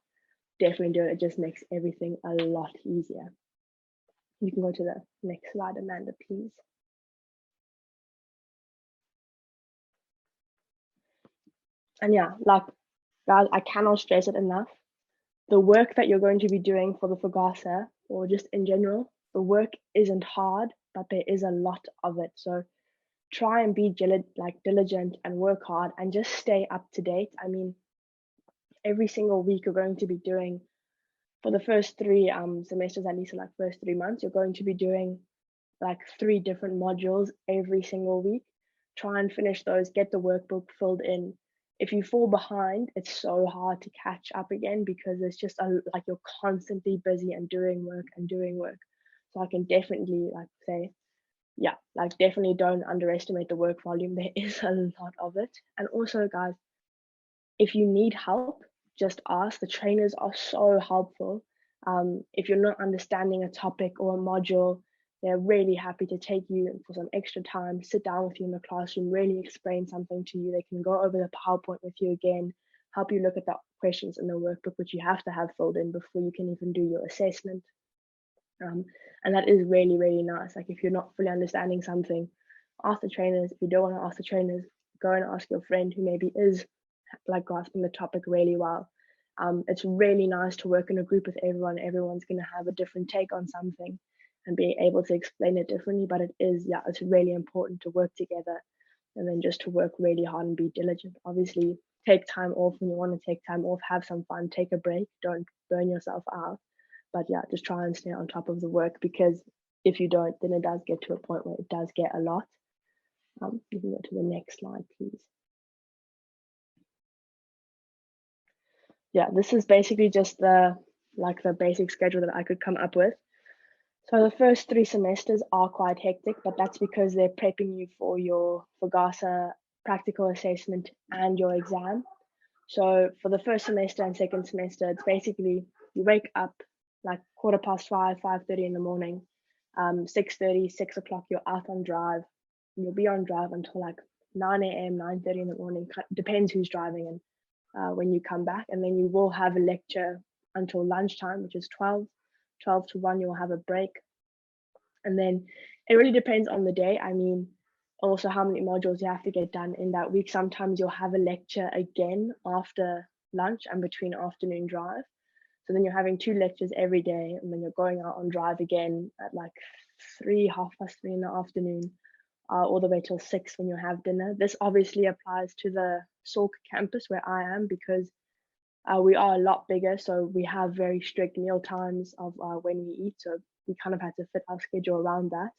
Speaker 16: definitely do it. It just makes everything a lot easier. You can go to the next slide, Amanda, please. And yeah, like guys, I cannot stress it enough. The work that you're going to be doing for the FGASA, or just in general, the work isn't hard, but there is a lot of it. So try and be diligent and work hard and just stay up to date. I mean, every single week you're going to be doing, for the first 3 semesters, at least like first 3 months, you're going to be doing like 3 different modules every single week. Try and finish those, get the workbook filled in. If you fall behind, it's so hard to catch up again, because it's just like you're constantly busy and doing work. So I can definitely say, yeah, definitely don't underestimate the work volume. There is a lot of it. And also, guys, if you need help, just ask. The trainers are so helpful. If you're not understanding a topic or a module, they're really happy to take you for some extra time, sit down with you in the classroom, really explain something to you. They can go over the PowerPoint with you again, help you look at the questions in the workbook, which you have to have filled in before you can even do your assessment. And that is really, really nice. Like if you're not fully understanding something, ask the trainers. If you don't want to ask the trainers, go and ask your friend who maybe is grasping the topic really well. It's really nice to work in a group with everyone. Everyone's going to have a different take on something and be able to explain it differently. But it's really important to work together, and then just to work really hard and be diligent. Obviously, take time off when you want to take time off, have some fun, take a break, don't burn yourself out. But yeah, just try and stay on top of the work, because if you don't, then it does get to a point where it does get a lot. You can go to the next slide, please. yeah, this is basically just the basic schedule that I could come up with. So the first 3 semesters are quite hectic, but that's because they're prepping you for your FGASA practical assessment and your exam. So for the first semester and second semester, it's basically you wake up like 5:15, 5:30 in the morning, 6:30, 6 o'clock, you're out on drive. You'll be on drive until like 9 a.m., 9:30 in the morning, depends who's driving and when you come back. And then you will have a lecture until lunchtime, which is 12 to 1, you'll have a break. And then it really depends on the day. I mean, also how many modules you have to get done in that week. Sometimes you'll have a lecture again after lunch and between afternoon drive. So then you're having 2 lectures every day, and then you're going out on drive again at like 3, 3:30 in the afternoon, all the way till 6 when you have dinner. This obviously applies to the Salk campus where I am, because we are a lot bigger, so we have very strict meal times of when we eat. So we kind of had to fit our schedule around that.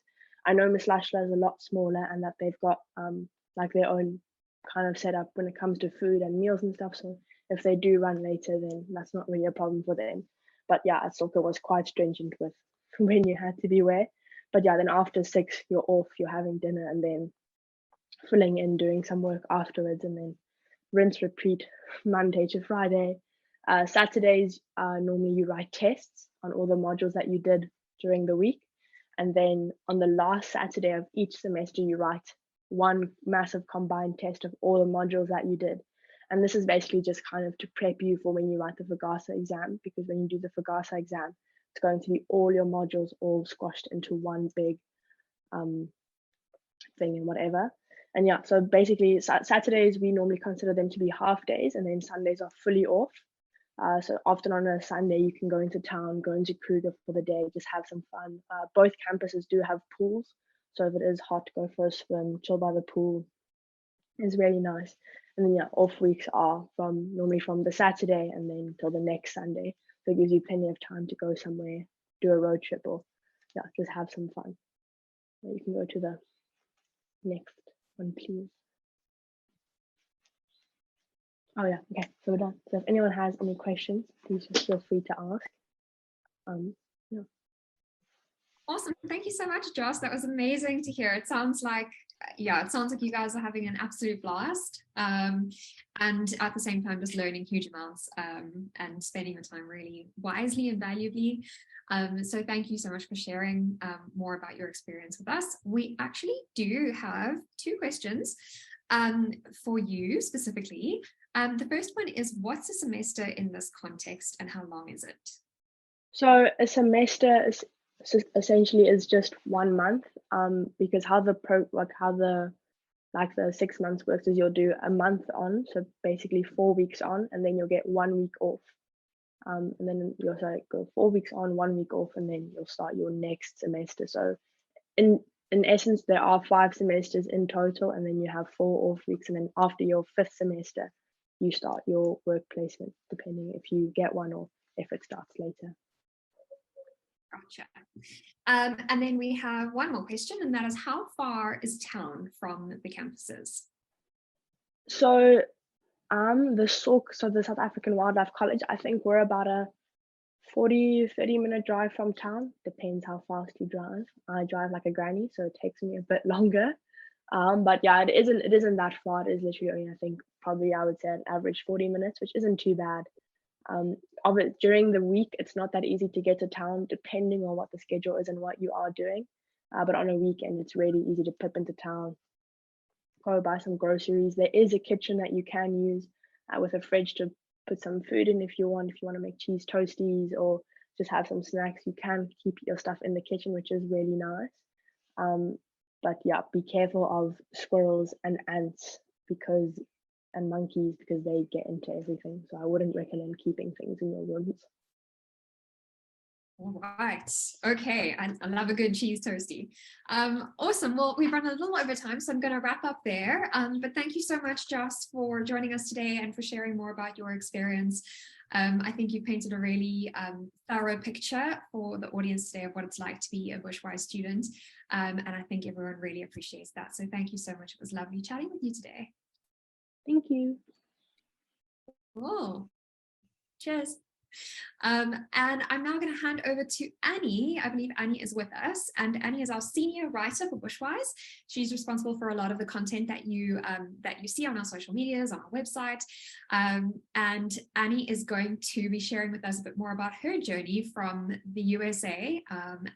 Speaker 16: I know Miss Lashla is a lot smaller and that they've got like their own kind of setup when it comes to food and meals and stuff. So if they do run later, then that's not really a problem for them. But yeah, at Salk it was quite stringent with when you had to be where. But yeah, then after 6, you're off, you're having dinner, and then filling in, doing some work afterwards, and then rinse, repeat, Monday to Friday. Saturdays, normally you write tests on all the modules that you did during the week. And then on the last Saturday of each semester, you write one massive combined test of all the modules that you did. And this is basically just kind of to prep you for when you write the FGASA exam, because when you do the FGASA exam, it's going to be all your modules all squashed into one big thing and whatever. And yeah, so basically Saturdays, we normally consider them to be half days, and then Sundays are fully off. So often on a Sunday, you can go into town, go into Kruger for the day, just have some fun. Both campuses do have pools. So if it is hot, go for a swim, chill by the pool. It's really nice. And then yeah, off weeks are normally from the Saturday and then till the next Sunday. So it gives you plenty of time to go somewhere, do a road trip, or yeah, just have some fun. You can go to the next one, please. Oh yeah, okay, so we're done. So if anyone has any questions, please just feel free to ask. Yeah.
Speaker 14: Awesome, thank you so much, Joss. That was amazing to hear. It sounds like, yeah, it sounds like you guys are having an absolute blast, and at the same time just learning huge amounts and spending your time really wisely and valuably. So thank you so much for sharing more about your experience with us. We actually do have 2 questions for you specifically. The first one is, what's a semester in this context and how long is it?
Speaker 16: So a semester is essentially is just 1 month, because how the 6 months works is you'll do a month on, so basically 4 weeks on, and then you'll get 1 week off. And then you'll go 4 weeks on, 1 week off, and then you'll start your next semester. So in essence, there are 5 semesters in total, and then you have 4 off weeks, and then after your 5th semester, you start your work placement, depending if you get one or if it starts later.
Speaker 14: Gotcha. And then we have one more question, and that is, how far is town from the campuses?
Speaker 16: So the Salk, so the South African Wildlife College, I think we're about a 30 minute drive from town. Depends how fast you drive. I drive like a granny, so it takes me a bit longer. But yeah, it isn't that far. It is literally only, I think, probably I would say an average 40 minutes, which isn't too bad. During the week, it's not that easy to get to town, depending on what the schedule is and what you are doing. But on a weekend, it's really easy to pip into town, go buy some groceries. There is a kitchen that you can use with a fridge to put some food in if you want to make cheese toasties or just have some snacks. You can keep your stuff in the kitchen, which is really nice. But yeah, be careful of squirrels and ants and monkeys, because they get into everything. So I wouldn't recommend keeping things in your rooms.
Speaker 14: All right. Okay. I love a good cheese toasty. Awesome. Well, we've run a little over time, so I'm going to wrap up there. But thank you so much, Joss, for joining us today and for sharing more about your experience. I think you painted a really thorough picture for the audience today of what it's like to be a Bushwise student. And I think everyone really appreciates that. So thank you so much. It was lovely chatting with you today.
Speaker 16: Thank you.
Speaker 14: Cool. Cheers. And I'm now going to hand over to Annie. I believe Annie is with us, and Annie is our senior writer for Bushwise. She's responsible for a lot of the content that you see on our social medias, on our website. And Annie is going to be sharing with us a bit more about her journey from the USA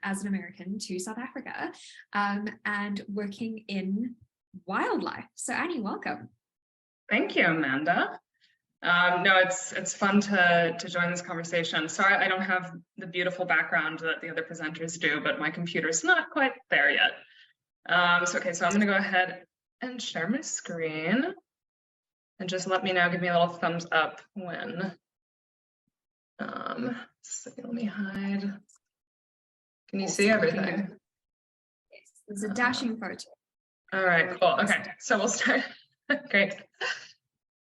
Speaker 14: as an American to South Africa and working in wildlife. So Annie, welcome.
Speaker 17: Thank you, Amanda. No, it's fun to join this conversation. Sorry, I don't have the beautiful background that the other presenters do, but my computer's not quite there yet. So I'm gonna go ahead and share my screen and just let me know, give me a little thumbs up when. So let me hide. Can you see everything?
Speaker 14: Yes, it's a dashing photo.
Speaker 17: All right, cool. Okay, so we'll start. Great.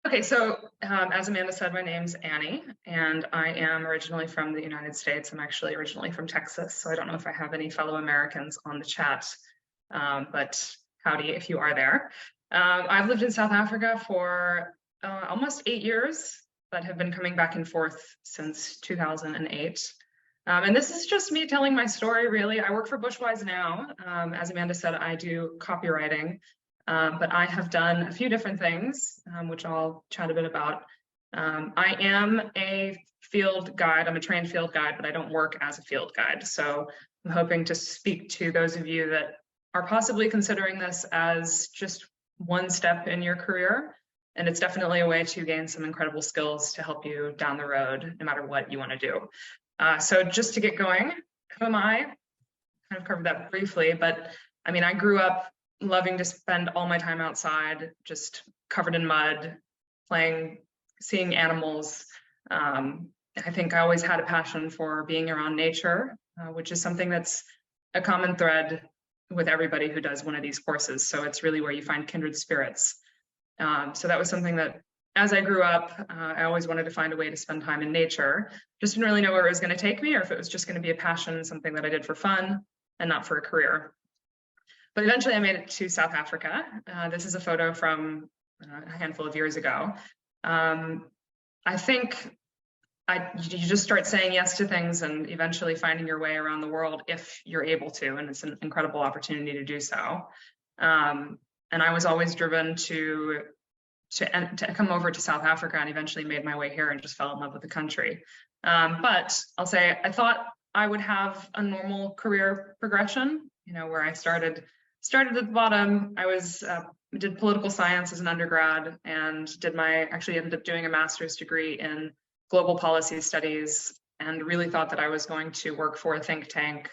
Speaker 17: Okay, so as Amanda said, my name's Annie, and I am originally from the United States. I'm actually originally from Texas, so I don't know if I have any fellow Americans on the chat, but howdy if you are there. I've lived in South Africa for almost 8 years, but have been coming back and forth since 2008. And this is just me telling my story, really. I work for Bushwise now. As Amanda said, I do copywriting. But I have done a few different things, which I'll chat a bit about. I am a field guide. I'm a trained field guide, but I don't work as a field guide. So I'm hoping to speak to those of you that are possibly considering this as just one step in your career. And it's definitely a way to gain some incredible skills to help you down the road, no matter what you want to do. So just to get going, who am I? Kind of covered that briefly, but I mean, I grew up loving to spend all my time outside, just covered in mud, playing, seeing animals. I think I always had a passion for being around nature, which is something that's a common thread with everybody who does one of these courses. So it's really where you find kindred spirits. So that was something that, as I grew up, I always wanted to find a way to spend time in nature. Just didn't really know where it was going to take me, or if it was just going to be a passion, something that I did for fun and not for a career. But eventually I made it to South Africa. This is a photo from a handful of years ago. I think you just start saying yes to things and eventually finding your way around the world if you're able to, and it's an incredible opportunity to do so. And I was always driven to come over to South Africa, and eventually made my way here and just fell in love with the country. But I'll say I thought I would have a normal career progression, you know, where I started at the bottom. I did political science as an undergrad and actually ended up doing a master's degree in global policy studies, and really thought that I was going to work for a think tank,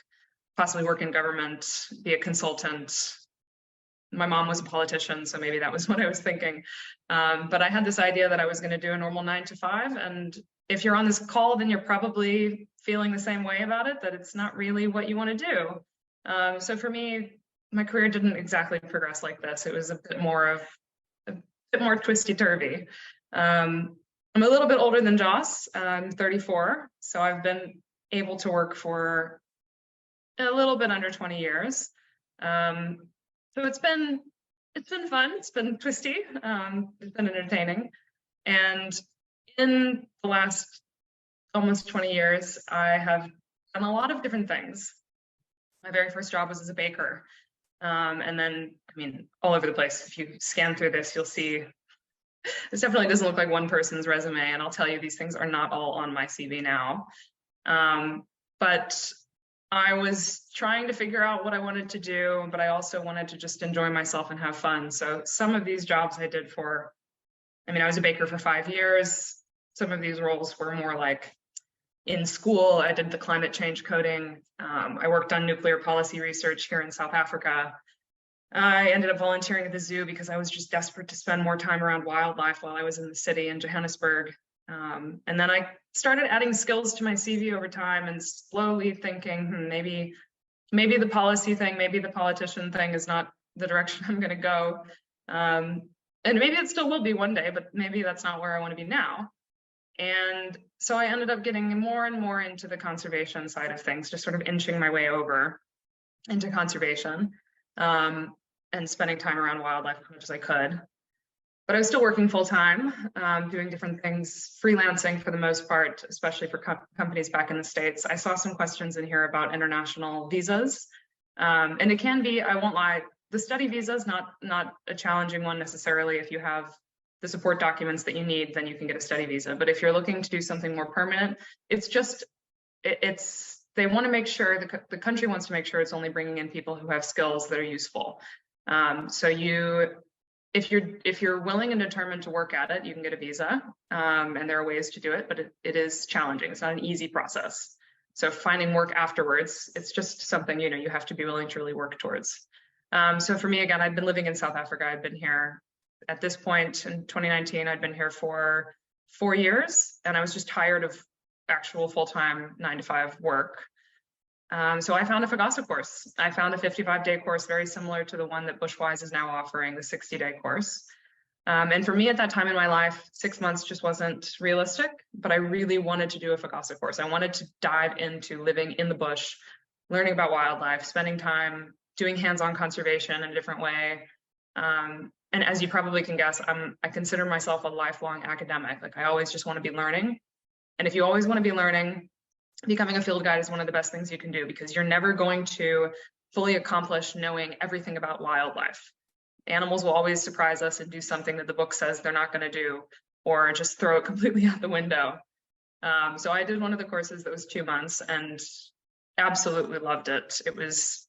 Speaker 17: possibly work in government, be a consultant. My mom was a politician, so maybe that was what I was thinking. But I had this idea that I was going to do a normal 9 to 5. And if you're on this call, then you're probably feeling the same way about it, that it's not really what you want to do. So for me, my career didn't exactly progress like this. It was a bit more twisty-turvy. I'm a little bit older than Joss. I'm 34, so I've been able to work for a little bit under 20 years. So it's been fun. It's been twisty. It's been entertaining. And in the last almost 20 years, I have done a lot of different things. My very first job was as a baker. And then, I mean, all over the place. If you scan through this, you'll see this definitely doesn't look like one person's resume. And I'll tell you, these things are not all on my CV now. But I was trying to figure out what I wanted to do, but I also wanted to just enjoy myself and have fun. So some of these jobs I did I was a baker for 5 years. Some of these roles were more like in school. I did the climate change coding. I worked on nuclear policy research here in South Africa. I ended up volunteering at the zoo because I was just desperate to spend more time around wildlife while I was in the city in Johannesburg. And then I started adding skills to my CV over time and slowly thinking, maybe the policy thing, maybe the politician thing is not the direction I'm going to go. And maybe it still will be one day, but maybe that's not where I want to be now. And so I ended up getting more and more into the conservation side of things, just sort of inching my way over into conservation, and spending time around wildlife as much as I could. But I was still working full time, doing different things, freelancing for the most part, especially for companies back in the States. I saw some questions in here about international visas. And it can be, I won't lie, the study visa is not a challenging one necessarily. If you have the support documents that you need, then you can get a study visa. But if you're looking to do something more permanent, it's just, they want to make sure, the country wants to make sure it's only bringing in people who have skills that are useful. If you're willing and determined to work at it, you can get a visa, and there are ways to do it, but it is challenging. It's not an easy process. So finding work afterwards, it's just something, you know, you have to be willing to really work towards. So for me, again, I've been living in South Africa. I've been here at this point in 2019, I'd been here for 4 years, and I was just tired of actual full-time 9-to-5 work. So I found a FGASA course. I found a 55-day course very similar to the one that Bushwise is now offering, the 60-day course. And for me at that time in my life, 6 months just wasn't realistic, but I really wanted to do a FGASA course. I wanted to dive into living in the bush, learning about wildlife, spending time doing hands-on conservation in a different way. And as you probably can guess, I consider myself a lifelong academic. Like I always just want to be learning. And if you always want to be learning, becoming a field guide is one of the best things you can do, because you're never going to fully accomplish knowing everything about wildlife. Animals will always surprise us and do something that the book says they're not going to do, or just throw it completely out the window. So I did one of the courses that was 2 months and absolutely loved it. It was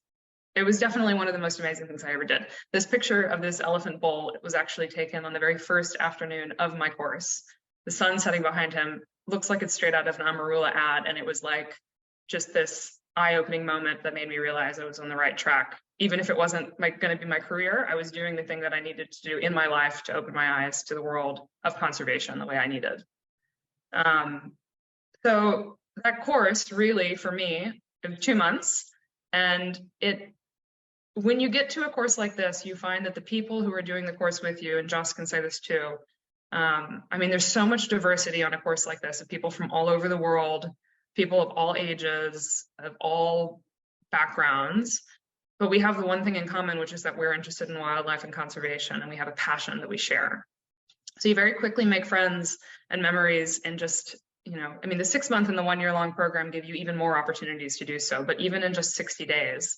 Speaker 17: definitely one of the most amazing things I ever did. This picture of this elephant bull was actually taken on the very first afternoon of my course. The sun setting behind him looks like it's straight out of an Amarula ad, and it was like just this eye-opening moment that made me realize I was on the right track. Even if it wasn't going to be my career, I was doing the thing that I needed to do in my life to open my eyes to the world of conservation the way I needed. So that course really, for me, it was 2 months, and when you get to a course like this, you find that the people who are doing the course with you, and Joss can say this too, I mean, there's so much diversity on a course like this of people from all over the world, people of all ages, of all backgrounds, but we have the one thing in common, which is that we're interested in wildlife and conservation, and we have a passion that we share. So you very quickly make friends and memories, and just, you know, I mean, the 6-month and the 1-year-long program give you even more opportunities to do so, but even in just 60 days,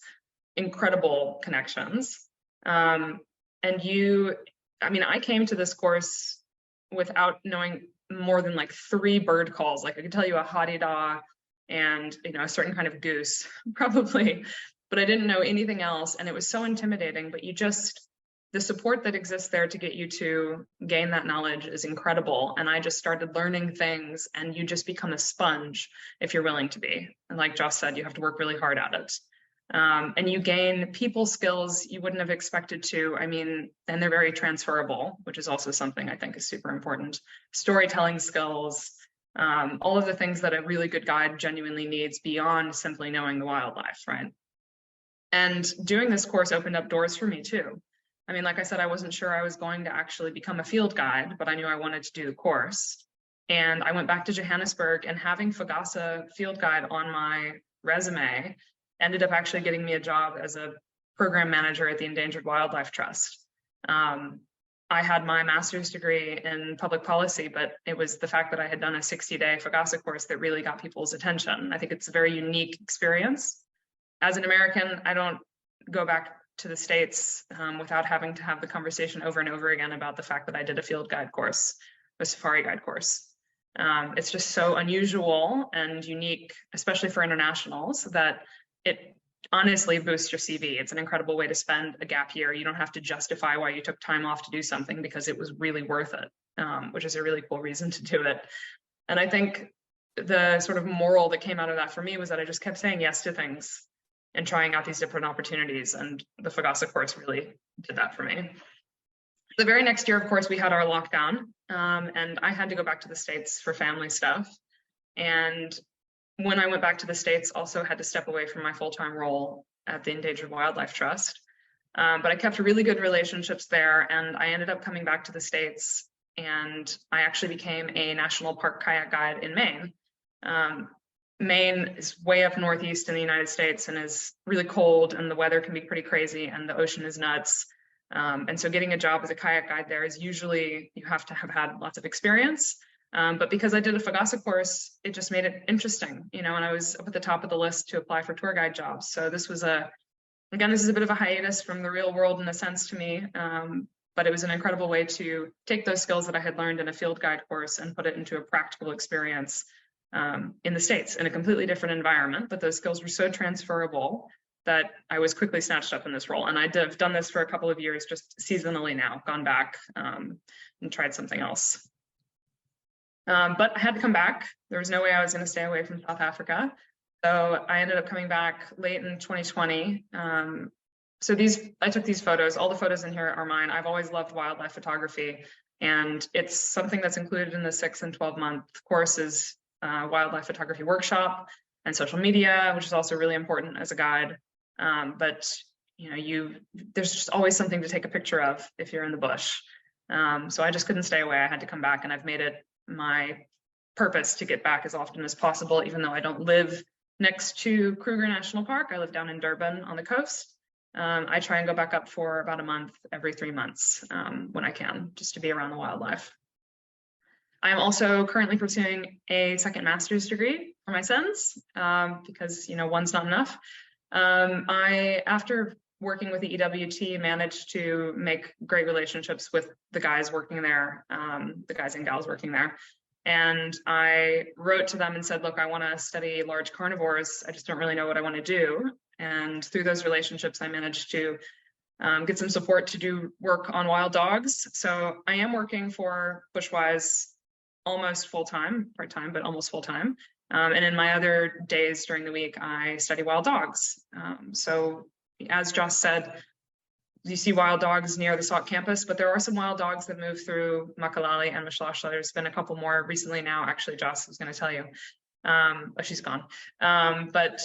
Speaker 17: incredible connections. And I mean, I came to this course without knowing more than like 3 bird calls. Like I could tell you a hottie-daw and, you know, a certain kind of goose, probably, but I didn't know anything else. And it was so intimidating, but the support that exists there to get you to gain that knowledge is incredible. And I just started learning things, and you just become a sponge if you're willing to be. And like Joss said, you have to work really hard at it. And you gain people skills you wouldn't have expected to. I mean, and they're very transferable, which is also something I think is super important. Storytelling skills, all of the things that a really good guide genuinely needs beyond simply knowing the wildlife, right? And doing this course opened up doors for me too. I mean, like I said, I wasn't sure I was going to actually become a field guide, but I knew I wanted to do the course. And I went back to Johannesburg, and having FGASA field guide on my resume ended up actually getting me a job as a program manager at the Endangered Wildlife Trust. I had my master's degree in public policy, but it was the fact that I had done a 60-day FGASA course that really got people's attention. I think it's a very unique experience. As an American, I don't go back to the States without having to have the conversation over and over again about the fact that I did a field guide course, a safari guide course. It's just so unusual and unique, especially for internationals, that it honestly boosts your CV. It's an incredible way to spend a gap year. You don't have to justify why you took time off to do something, because it was really worth it, which is a really cool reason to do it. And I think the sort of moral that came out of that for me was that I just kept saying yes to things and trying out these different opportunities. And the FGASA course really did that for me. The very next year, of course, we had our lockdown, and I had to go back to the States for family stuff. And when I went back to the States, also had to step away from my full-time role at the Endangered Wildlife Trust. But I kept really good relationships there, and I ended up coming back to the States, and I actually became a national park kayak guide in Maine. Maine is way up northeast in the United States and is really cold, and the weather can be pretty crazy, and the ocean is nuts. And so getting a job as a kayak guide there is usually, you have to have had lots of experience. But because I did a FGASA course, it just made it interesting, you know, and I was up at the top of the list to apply for tour guide jobs. So this was again, this is a bit of a hiatus from the real world in a sense to me, but it was an incredible way to take those skills that I had learned in a field guide course and put it into a practical experience in the States in a completely different environment. But those skills were so transferable that I was quickly snatched up in this role. And I've done this for a couple of years, just seasonally now, gone back and tried something else. But I had to come back. There was no way I was going to stay away from South Africa. So I ended up coming back late in 2020. So I took these photos. All the photos in here are mine. I've always loved wildlife photography, and it's something that's included in the 6 and 12-month courses, wildlife photography workshop and social media, which is also really important as a guide. But you know, there's just always something to take a picture of if you're in the bush. So I just couldn't stay away. I had to come back, and I've made it my purpose to get back as often as possible, even though I don't live next to Kruger National Park. I live down in Durban on the coast. I try and go back up for about a month every 3 months when I can, just to be around the wildlife. I'm also currently pursuing a second master's degree for my sons because, you know, one's not enough. After working with the EWT, managed to make great relationships with the guys working there, the guys and gals working there. And I wrote to them and said, look, I want to study large carnivores. I just don't really know what I want to do. And through those relationships, I managed to get some support to do work on wild dogs. So I am working for Bushwise almost full-time, part-time, but almost full-time. And in my other days during the week, I study wild dogs. So as Joss said, you see wild dogs near the SOC campus, but there are some wild dogs that move through Makalali and Mashlasha. There's been a couple more recently now, actually, Joss was going to tell you. But she's gone. But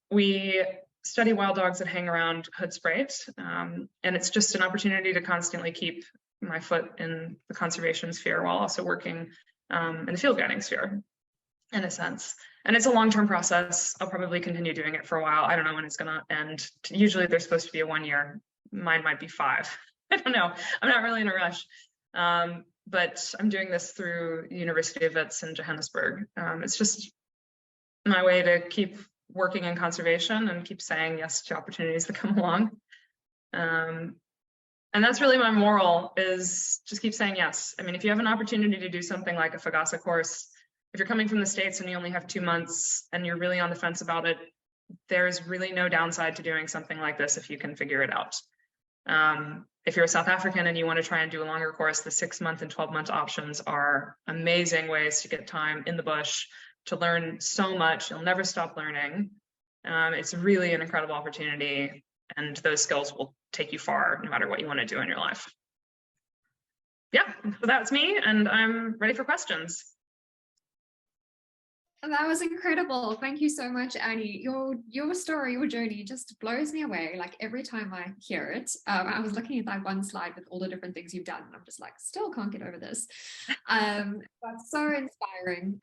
Speaker 17: we study wild dogs that hang around Hoedspruit, and it's just an opportunity to constantly keep my foot in the conservation sphere while also working in the field guiding sphere, in a sense. And it's a long-term process. I'll probably continue doing it for a while. I don't know when it's going to end. Usually they're supposed to be a 1 year. Mine might be 5. I don't know. I'm not really in a rush. But I'm doing this through the University of Wits in Johannesburg. It's just my way to keep working in conservation and keep saying yes to opportunities that come along. And that's really my moral, is just keep saying yes. I mean, if you have an opportunity to do something like a FGASA course, if you're coming from the States and you only have 2 months and you're really on the fence about it, there's really no downside to doing something like this if you can figure it out. If you're a South African and you want to try and do a longer course, the 6-month and 12-month options are amazing ways to get time in the bush, to learn so much. You'll never stop learning. It's really an incredible opportunity, and those skills will take you far no matter what you want to do in your life. Yeah, so that's me, and I'm ready for questions.
Speaker 14: That was incredible. Thank you so much, Annie. Your story, your journey just blows me away. Like every time I hear it, I was looking at that one slide with all the different things you've done, and I'm just like, still can't get over this. That's so inspiring.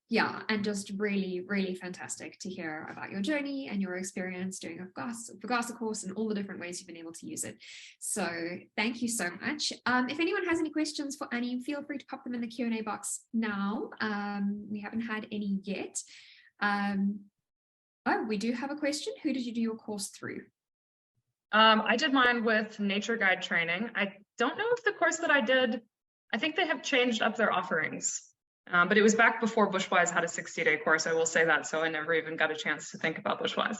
Speaker 14: Yeah, and just really, really fantastic to hear about your journey and your experience doing a FGASA course and all the different ways you've been able to use it. So thank you so much. If anyone has any questions for Annie, feel free to pop them in the Q&A box now. We haven't had any yet. Oh, we do have a question. Who did you do your course through?
Speaker 17: I did mine with Nature Guide Training. I don't know if the course that I did, I think they have changed up their offerings. But it was back before Bushwise had a 60-day course, I will say that, so I never even got a chance to think about Bushwise.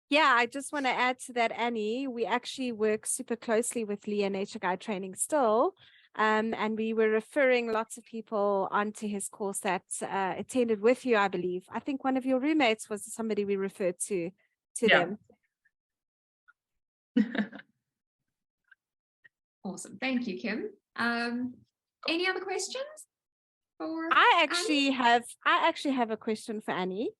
Speaker 15: Yeah, I just want to add to that, Annie. We actually work super closely with Leah Nature Guide Training still, and we were referring lots of people onto his course that attended with you, I believe. I think one of your roommates was somebody we referred to them.
Speaker 14: Awesome, thank you, Kim. Any other questions?
Speaker 15: I actually have a question for Annie,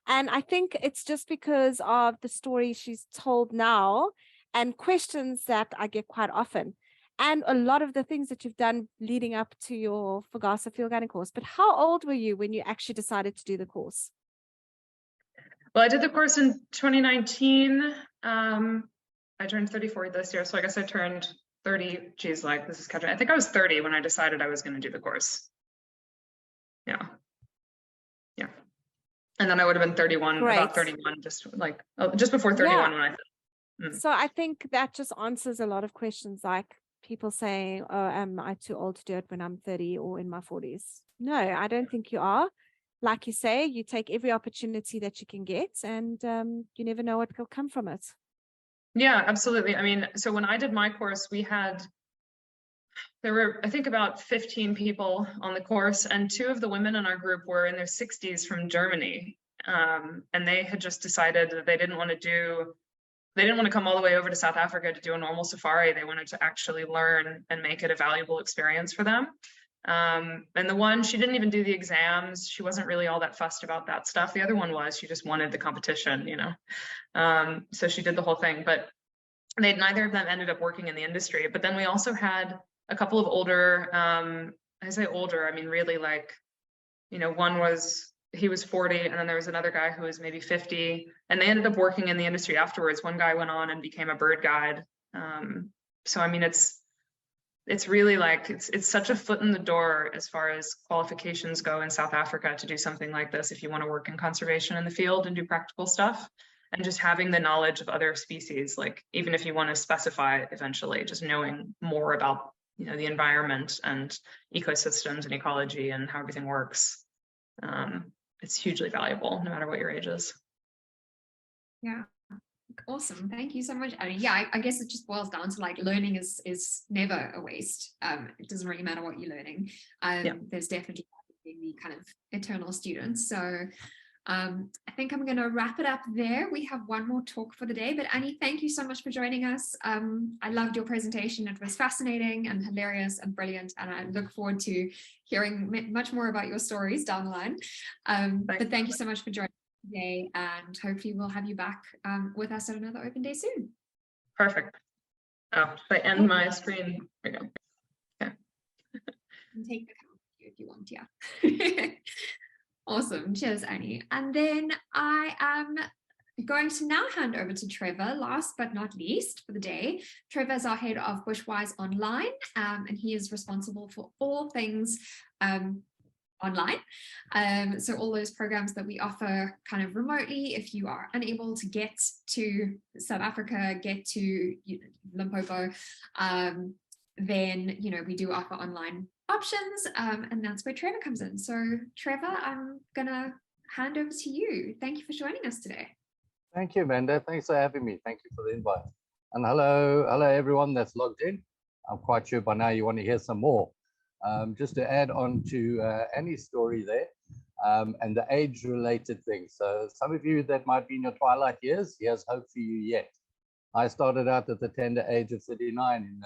Speaker 15: and I think it's just because of the story she's told now and questions that I get quite often, and a lot of the things that you've done leading up to your FGASA field guiding course. But how old were you when you actually decided to do the course? Well,
Speaker 17: I did the course in 2019. I I turned 34 this year, so I guess I turned 30. Geez, like this is catching. I think I was 30 when I decided I was going to do the course. Yeah. And then I would have been 31,
Speaker 15: Great.
Speaker 17: about 31, just before 31 when I.
Speaker 15: So I think that just answers a lot of questions, like people saying, oh, am I too old to do it when I'm 30 or in my 40s? No, I don't think you are. Like you say, you take every opportunity that you can get, and you never know what will come from it.
Speaker 17: Yeah, absolutely. I mean, so when I did my course, there were, I think, about 15 people on the course, and 2 of the women in our group were in their 60s from Germany. And they had just decided that they didn't want to come all the way over to South Africa to do a normal safari. They wanted to actually learn and make it a valuable experience for them. And the one, she didn't even do the exams. She wasn't really all that fussed about that stuff. The other one was, she just wanted the competition, you know. So she did the whole thing, but neither of them ended up working in the industry. But then we also had a couple of older, I say older, I mean, really like, you know, he was 40, and then there was another guy who was maybe 50, and they ended up working in the industry afterwards. One guy went on and became a bird guide. So, I mean, it's really like, it's such a foot in the door as far as qualifications go in South Africa to do something like this if you want to work in conservation in the field and do practical stuff. And just having the knowledge of other species, like even if you want to specify eventually, just knowing more about, you know, the environment and ecosystems and ecology and how everything works. It's hugely valuable no matter what your age is.
Speaker 14: Yeah. Awesome. Thank you so much, Annie. Yeah, I guess it just boils down to like learning is never a waste. It doesn't really matter what you're learning. There's definitely the kind of eternal students. So I think I'm going to wrap it up there. We have one more talk for the day, but Annie, thank you so much for joining us. I loved your presentation. It was fascinating and hilarious and brilliant, and I look forward to hearing much more about your stories down the line. But thank you so much for joining us today, and hopefully we'll have you back with us at another open day soon.
Speaker 17: Perfect. Oh, if I end my screen, there we go. Okay.
Speaker 14: And take the camera if you want, yeah. Awesome. Cheers, Annie. And then I am going to now hand over to Trevor, last but not least for the day. Trevor is our head of Bushwise Online, and he is responsible for all things online. So all those programs that we offer kind of remotely, if you are unable to get to South Africa, get to Limpopo, then, you know, we do offer online options, and that's where Trevor comes in. So Trevor, I'm gonna hand over to you. Thank you for joining us today.
Speaker 4: Thank you, Amanda. Thanks for having me. Thank you for the invite. And hello everyone that's logged in. I'm quite sure by now you want to hear some more. Just to add on to Annie's story there, and the age-related things. So some of you that might be in your twilight years, here's hope for you yet. I started out at the tender age of 39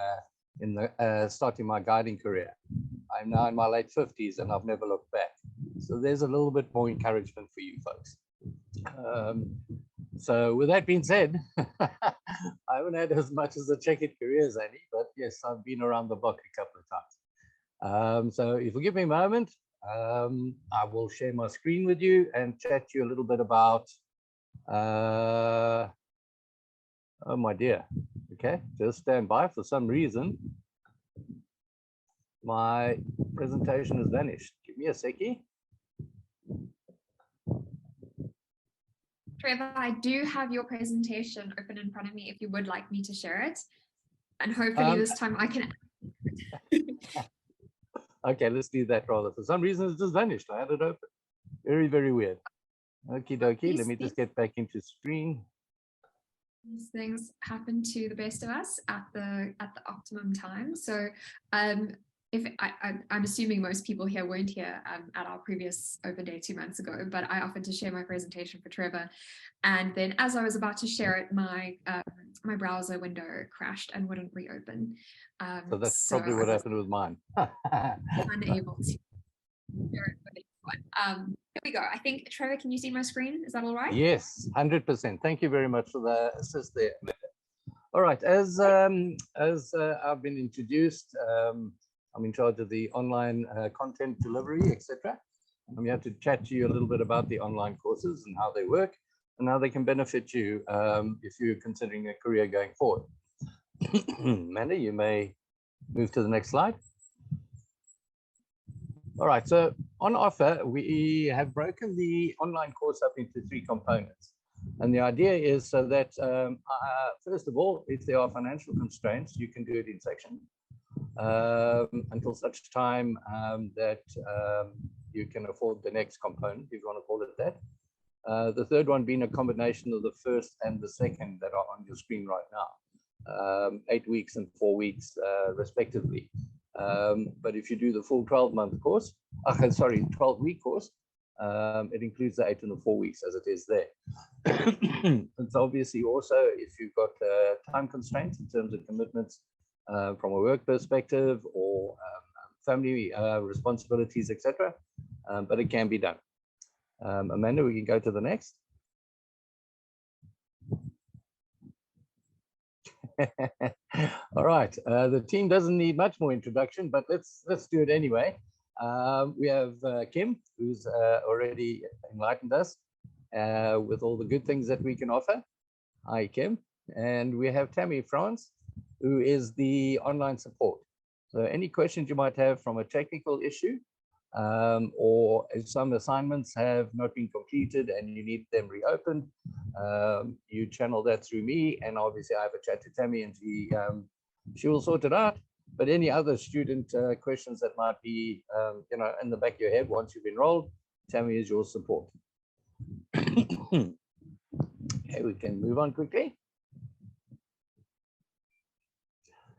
Speaker 4: starting my guiding career. I'm now in my late 50s and I've never looked back. So there's a little bit more encouragement for you folks. So with that being said, I haven't had as much as a checkered career as Annie, but yes, I've been around the block a couple of times. So if you give me a moment, I will share my screen with you and chat to you a little bit about, oh my dear. Okay, just stand by. For some reason, my presentation has vanished. Give me a seckie.
Speaker 14: Trevor, I do have your presentation open in front of me if you would like me to share it. And hopefully this time I can.
Speaker 4: Okay, let's do that rather. For some reason, it just vanished. I had it open. Very, very weird. Okie dokie. Let me just get back into screen.
Speaker 14: These things happen to the best of us at the optimum time. So if I'm assuming most people here weren't here at our previous open day 2 months ago, but I offered to share my presentation for Trevor, and then as I was about to share it, my my browser window crashed and wouldn't reopen.
Speaker 4: So that's probably what happened with mine.
Speaker 14: Unable to share it with anyone. Here we go. I think, Trevor, can you see my screen? Is that all right?
Speaker 4: Yes, 100%. Thank you very much for the assist there. All right, as I've been introduced, I'm in charge of the online content delivery, etc. I'm here to chat to you a little bit about the online courses and how they work. and how they can benefit you if you're considering a career going forward. Amanda, you may move to the next slide. All right, so on offer, we have broken the online course up into 3 components. And the idea is so that, first of all, if there are financial constraints, you can do it in section until such time that you can afford the next component, if you want to call it that. The third one being a combination of the first and the second that are on your screen right now, 8 weeks and 4 weeks respectively. But if you do the full 12-month course, 12-week course, it includes the 8 and the 4 weeks as it is there. It's obviously also, if you've got time constraints in terms of commitments from a work perspective or family responsibilities, etc., but it can be done. Amanda, we can go to the next. All right, the team doesn't need much more introduction, but let's do it anyway. We have Kim, who's already enlightened us with all the good things that we can offer. Hi, Kim. And we have Tammy France, who is the online support. So any questions you might have from a technical issue, or if some assignments have not been completed and you need them reopened, you channel that through me, and obviously I have a chat to Tammy and she will sort it out. But any other student questions that might be in the back of your head once you've enrolled, Tammy is your support. Okay, we can move on quickly.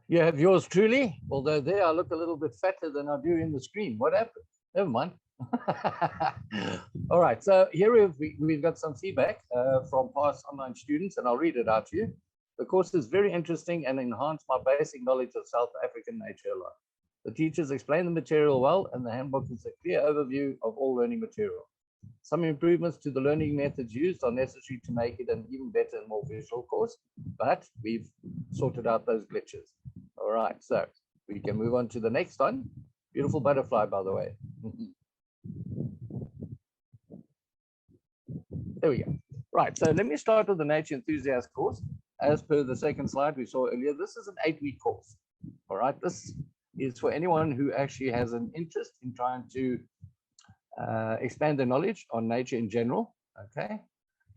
Speaker 4: You have yours truly, although there I look a little bit fatter than I do in the screen. What happened? Never mind. All right, so here we've got some feedback from past online students, and I'll read it out to you. The course is very interesting and enhanced my basic knowledge of South African nature a lot. The teachers explain the material well, and the handbook is a clear overview of all learning material. Some improvements to the learning methods used are necessary to make it an even better and more visual course, but we've sorted out those glitches. All right, so we can move on to the next one. Beautiful butterfly, by the way. There we go. Right, so let me start with the Nature Enthusiast course. As per the second slide we saw earlier, this is an 8-week course. All right, this is for anyone who actually has an interest in trying to expand their knowledge on nature in general. Okay,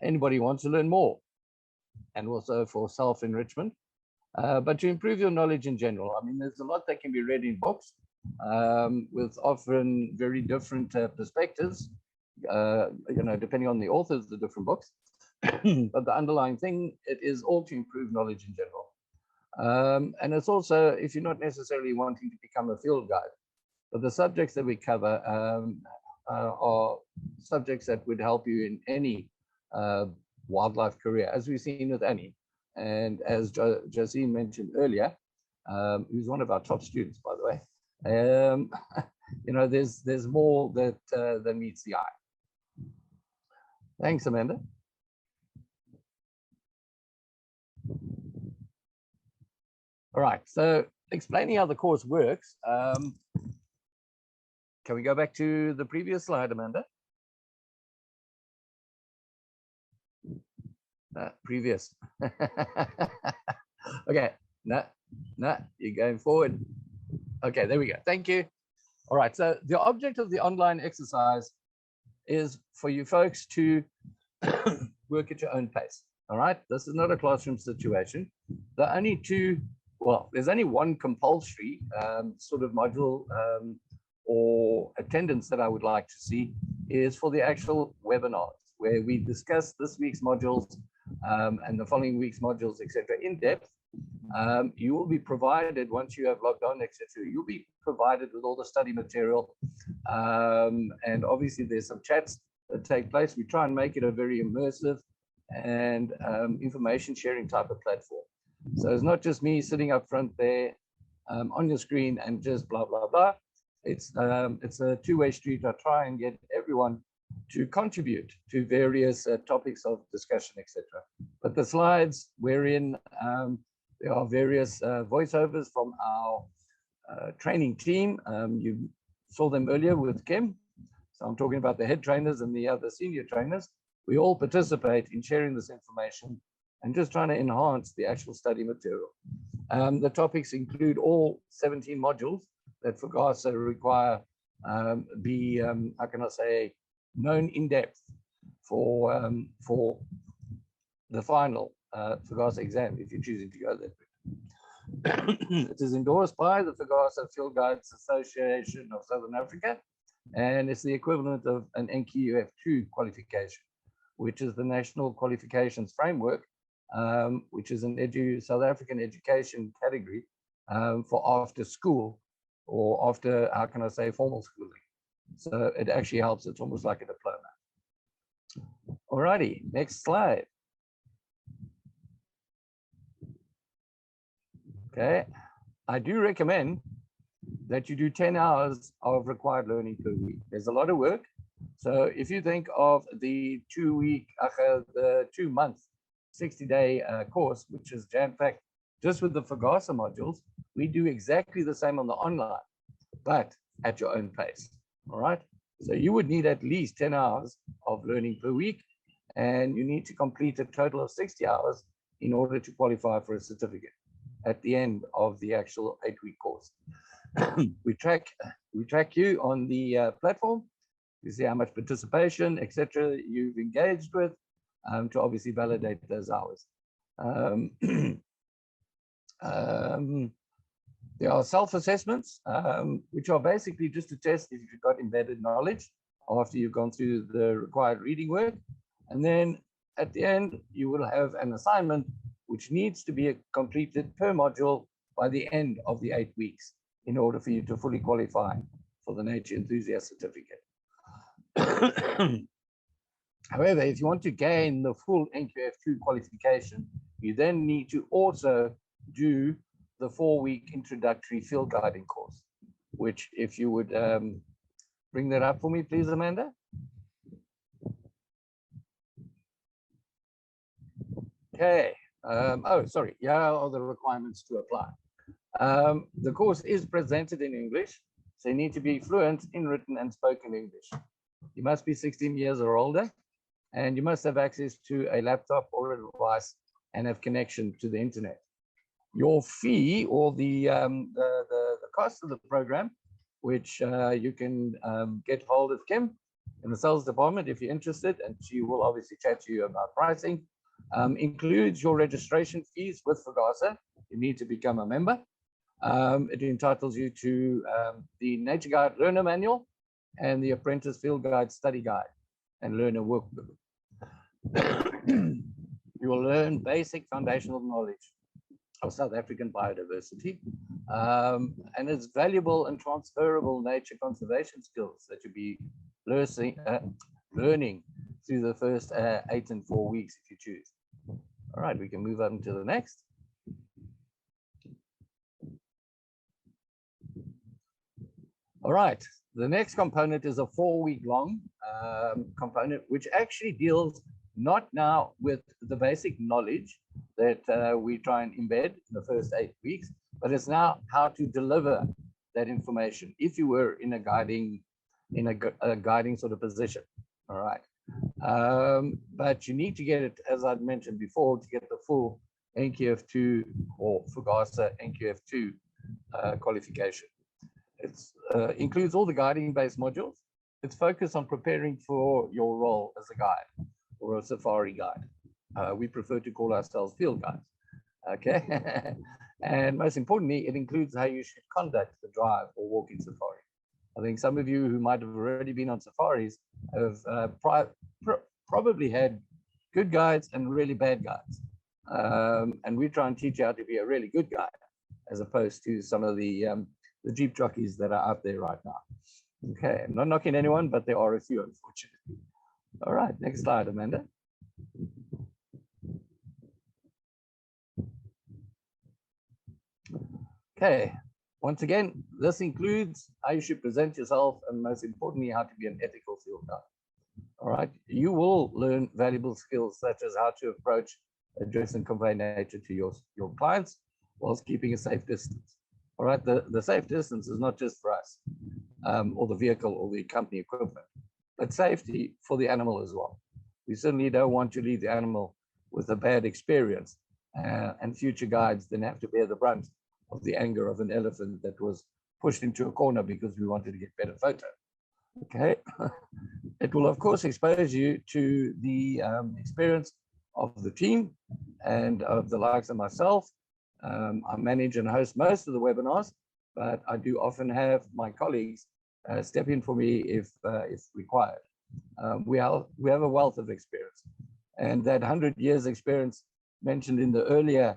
Speaker 4: anybody wants to learn more, and also for self-enrichment, but to improve your knowledge in general. I mean, there's a lot that can be read in books with often very different perspectives, depending on the authors of the different books. But the underlying thing, it is all to improve knowledge in general. And it's also, if you're not necessarily wanting to become a field guide, but the subjects that we cover are subjects that would help you in any wildlife career, as we've seen with Annie. And as Jocene mentioned earlier, who's one of our top students, by the way, there's more that meets the eye. Thanks, Amanda. All right, so explaining how the course works, can we go back to the previous slide, Amanda? Previous. Okay, no, you're going forward. Okay, there we go. Thank you. All right, so the object of the online exercise is for you folks to work at your own pace. All right, this is not a classroom situation. There's only one compulsory sort of module or attendance that I would like to see is for the actual webinars, where we discuss this week's modules and the following week's modules, etc., in depth. You will be provided, once you have logged on, etc., you'll be provided with all the study material. And obviously there's some chats that take place. We try and make it a very immersive and information sharing type of platform. So it's not just me sitting up front there on your screen and just blah, blah, blah. It's a two-way street. I try and get everyone to contribute to various topics of discussion, etc. But the slides wherein there are various voiceovers from our training team. You saw them earlier with Kim. So I'm talking about the head trainers and the other senior trainers. we all participate in sharing this information and just trying to enhance the actual study material. The topics include all 17 modules that FGASA require be, how can I say, known in depth for the final FGASA exam, if you're choosing to go there. It is endorsed by the FGASA Field Guides Association of Southern Africa, and it's the equivalent of an NQF2 qualification, which is the National Qualifications Framework, which is an South African education category for after school or after, how can I say, formal schooling. So it actually helps. It's almost like a diploma. Alrighty, next slide. Okay, I do recommend that you do 10 hours of required learning per week. There's a lot of work. So if you think of the 2-month, 60-day course, which is jam-packed just with the FGASA modules, we do exactly the same on the online, but at your own pace. All right. So you would need at least 10 hours of learning per week, and you need to complete a total of 60 hours in order to qualify for a certificate at the end of the actual 8-week course. we track you on the platform. You see how much participation, etc., you've engaged with to obviously validate those hours. There are self-assessments, which are basically just to test if you've got embedded knowledge after you've gone through the required reading work. And then at the end, you will have an assignment which needs to be completed per module by the end of the 8 weeks in order for you to fully qualify for the Nature Enthusiast Certificate. However, if you want to gain the full NQF2 qualification, you then need to also do the 4-week introductory field guiding course, which if you would bring that up for me, please, Amanda. Okay. Oh, sorry. Yeah, are the requirements to apply. The course is presented in English, so you need to be fluent in written and spoken English. You must be 16 years or older, and you must have access to a laptop or a device and have connection to the internet. Your fee, or the cost of the program, which you can get hold of Kim in the sales department if you're interested, and she will obviously chat to you about pricing, includes your registration fees with FGASA. You need to become a member. It entitles you to the Nature Guide Learner Manual and the Apprentice Field Guide Study Guide and Learner Workbook. You will learn basic foundational knowledge of South African biodiversity, and it's valuable and transferable nature conservation skills that you'll be learning through the first 8 and 4 weeks if you choose. All right, we can move on to the next. All right, the next component is a 4-week-long component, which actually deals not now with the basic knowledge that we try and embed in the first 8 weeks, but it's now how to deliver that information if you were in a guiding sort of position. All right. But you need to get it, as I'd mentioned before, to get the full NQF2 or FGASA NQF2 qualification. It includes all the guiding-based modules. It's focused on preparing for your role as a guide or a safari guide. We prefer to call ourselves field guides. Okay. And most importantly, it includes how you should conduct the drive or walking safari. I think some of you who might have already been on safaris have probably had good guides and really bad guides. And we try and teach you how to be a really good guide, as opposed to some of the Jeep jockeys that are out there right now. Okay, I'm not knocking anyone, but there are a few, unfortunately. All right, next slide, Amanda. Okay, once again, this includes how you should present yourself and most importantly, how to be an ethical field guide. All right, you will learn valuable skills such as how to approach, address and convey nature to your clients whilst keeping a safe distance. All right, the safe distance is not just for us or the vehicle or the company equipment, but safety for the animal as well. we certainly don't want to leave the animal with a bad experience. And future guides then have to bear the brunt of the anger of an elephant that was pushed into a corner because we wanted to get better photo. Okay. It will, of course, expose you to the experience of the team and of the likes of myself. I manage and host most of the webinars, but I do often have my colleagues step in for me if required. We have a wealth of experience, and that 100 years experience mentioned in the earlier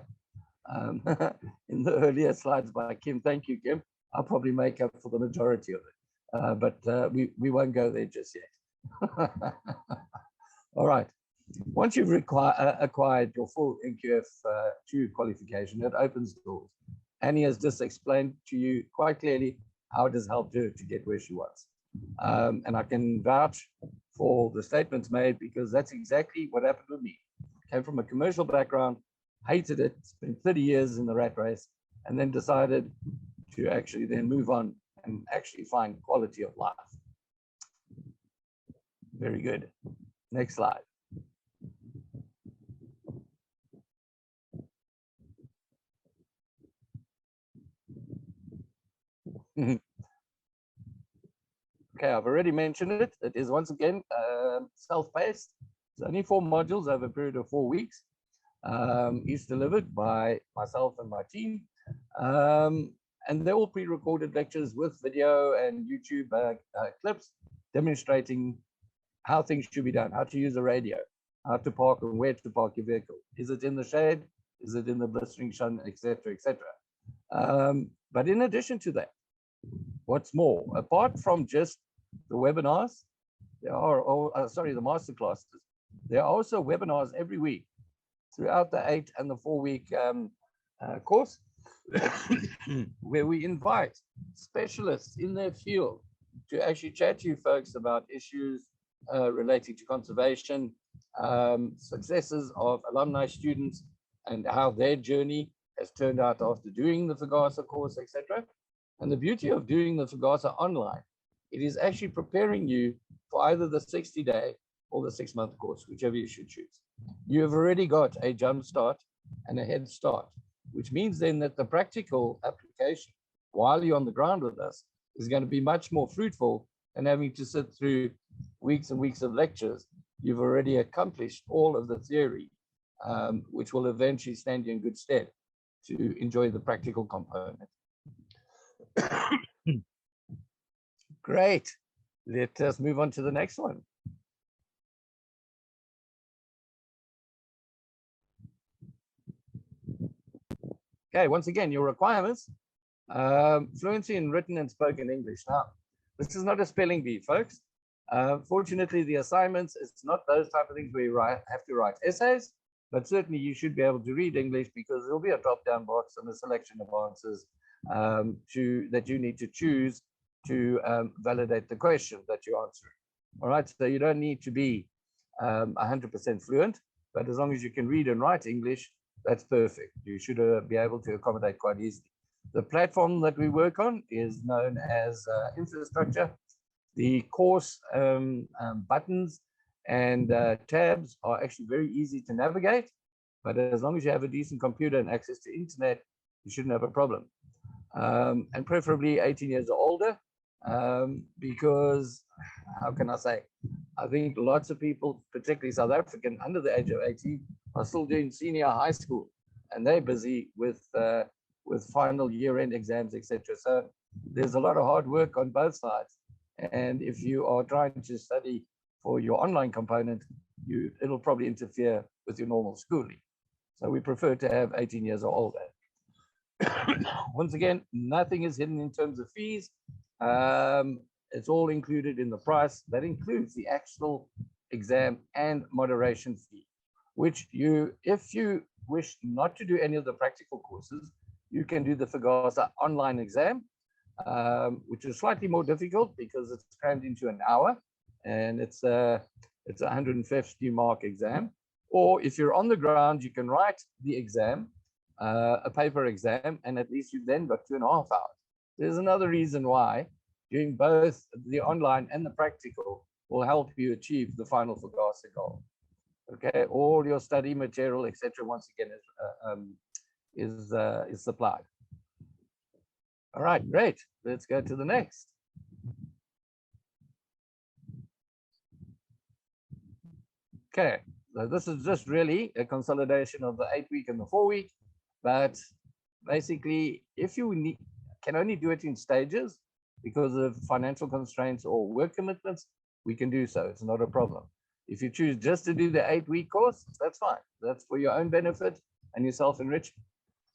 Speaker 4: slides by Kim. Thank you, Kim. I'll probably make up for the majority of it, but we won't go there just yet. All right. Once you've acquired your full NQF2 qualification, it opens doors. Annie has just explained to you quite clearly how it has helped her to get where she was. And I can vouch for the statements made because that's exactly what happened with me. Came from a commercial background, hated it, spent 30 years in the rat race, and then decided to actually then move on and actually find quality of life. Very good. Next slide. Okay, I've already mentioned it. It is once again self-paced. It's only 4 modules over a period of 4 weeks. Each delivered by myself and my team. And they're all pre-recorded lectures with video and YouTube clips demonstrating how things should be done, how to use a radio, how to park and where to park your vehicle. Is it in the shade? Is it in the blistering sun, etc., etc. But in addition to that, what's more, apart from just the webinars, there are, the masterclasses, there are also webinars every week throughout the 8 and the 4 week course, where we invite specialists in their field to actually chat to you folks about issues relating to conservation, successes of alumni students, and how their journey has turned out after doing the FGASA course, etc. And the beauty of doing the FGASA online, it is actually preparing you for either the 60-day or the 6-month course, whichever you should choose. You have already got a jump start and a head start, which means then that the practical application while you're on the ground with us is going to be much more fruitful than having to sit through weeks and weeks of lectures. You've already accomplished all of the theory, which will eventually stand you in good stead to enjoy the practical component. Great. Let us move on to the next one. Okay, once again, your requirements, fluency in written and spoken English. Now, this is not a spelling bee, folks. Fortunately, the assignments, it's not those type of things where you have to write essays, but certainly you should be able to read English because there'll be a drop-down box and a selection of answers that you need to choose to validate the question that you're answering. All right, so you don't need to be 100% fluent, but as long as you can read and write English, that's perfect. You should be able to accommodate quite easily. The platform that we work on is known as infrastructure. The course buttons and tabs are actually very easy to navigate, but as long as you have a decent computer and access to internet, you shouldn't have a problem. And preferably 18 years or older, because, how can I say, I think lots of people, particularly South African, under the age of 18, are still doing senior high school, and they're busy with final year-end exams, etc. So there's a lot of hard work on both sides. And if you are trying to study for your online component, it'll probably interfere with your normal schooling. So we prefer to have 18 years or older. Once again, nothing is hidden in terms of fees. It's all included in the price. That includes the actual exam and moderation fee, which if you wish not to do any of the practical courses, you can do the FGASA online exam, which is slightly more difficult because it's crammed into an hour, and it's a 150-mark exam. Or if you're on the ground, you can write the exam, a paper exam, and at least you've then got 2.5 hours. There's another reason why doing both the online and the practical will help you achieve the final FGASA goal. Okay, all your study material, etc. Once again is supplied. All right, great. Let's go to the next. Okay, so this is just really a consolidation of the 8-week and the 4-week, but basically, if you can only do it in stages because of financial constraints or work commitments, we can do so. It's not a problem. If you choose just to do the 8-week course, that's fine. That's for your own benefit and your self-enrichment.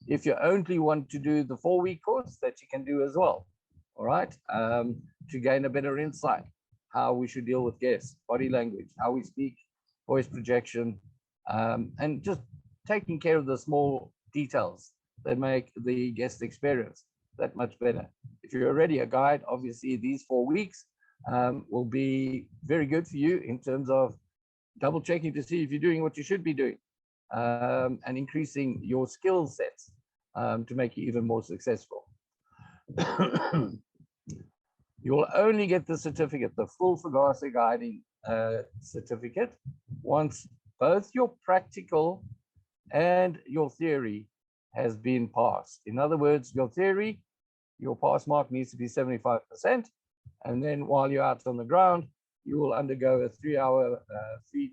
Speaker 4: If you only want to do the 4-week course, that you can do as well. All right, to gain a better insight, how we should deal with guests, body language, how we speak, voice projection, and just taking care of the small details that make the guest experience that much better. If you're already a guide, obviously these 4 weeks will be very good for you in terms of double checking to see if you're doing what you should be doing, and increasing your skill sets to make you even more successful. You'll only get the certificate, the full FGASA guiding certificate, once both your practical and your theory has been passed. In other words, your theory, your pass mark needs to be 75%. And then while you're out on the ground, you will undergo a 3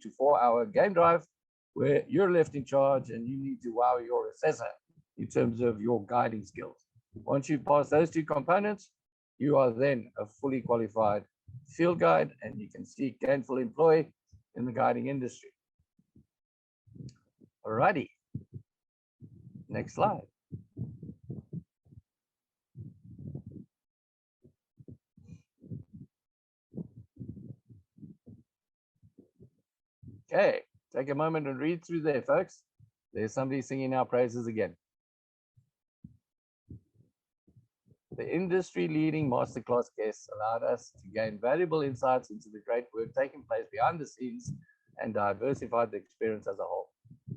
Speaker 4: to 4 hour game drive where you're left in charge and you need to wow your assessor in terms of your guiding skills. Once you pass those 2 components, you are then a fully qualified field guide and you can seek gainful employment in the guiding industry. Alrighty, next slide. Okay, take a moment and read through there, folks. There's somebody singing our praises again. The industry-leading masterclass guests allowed us to gain valuable insights into the great work taking place behind the scenes and diversified the experience as a whole.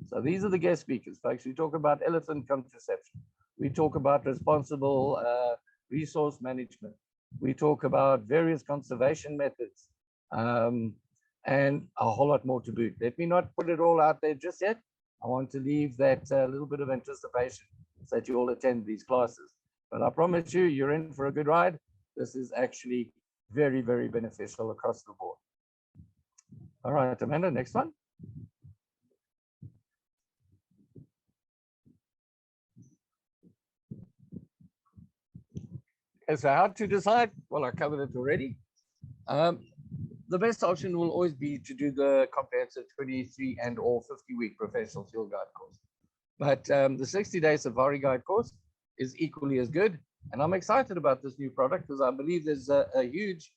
Speaker 4: So these are the guest speakers, folks. We talk about elephant contraception. We talk about responsible resource management. We talk about various conservation methods, and a whole lot more to boot. Let me not put it all out there just yet. I want to leave that little bit of anticipation so that you all attend these classes. But I promise you, you're in for a good ride. This is actually very, very beneficial across the board. All right, Amanda, next one. Okay, so how to decide? Well, I covered it already. The best option will always be to do the comprehensive 23 and or 50-week professional field guide course. But the 60-day safari guide course is equally as good. And I'm excited about this new product because I believe there's a huge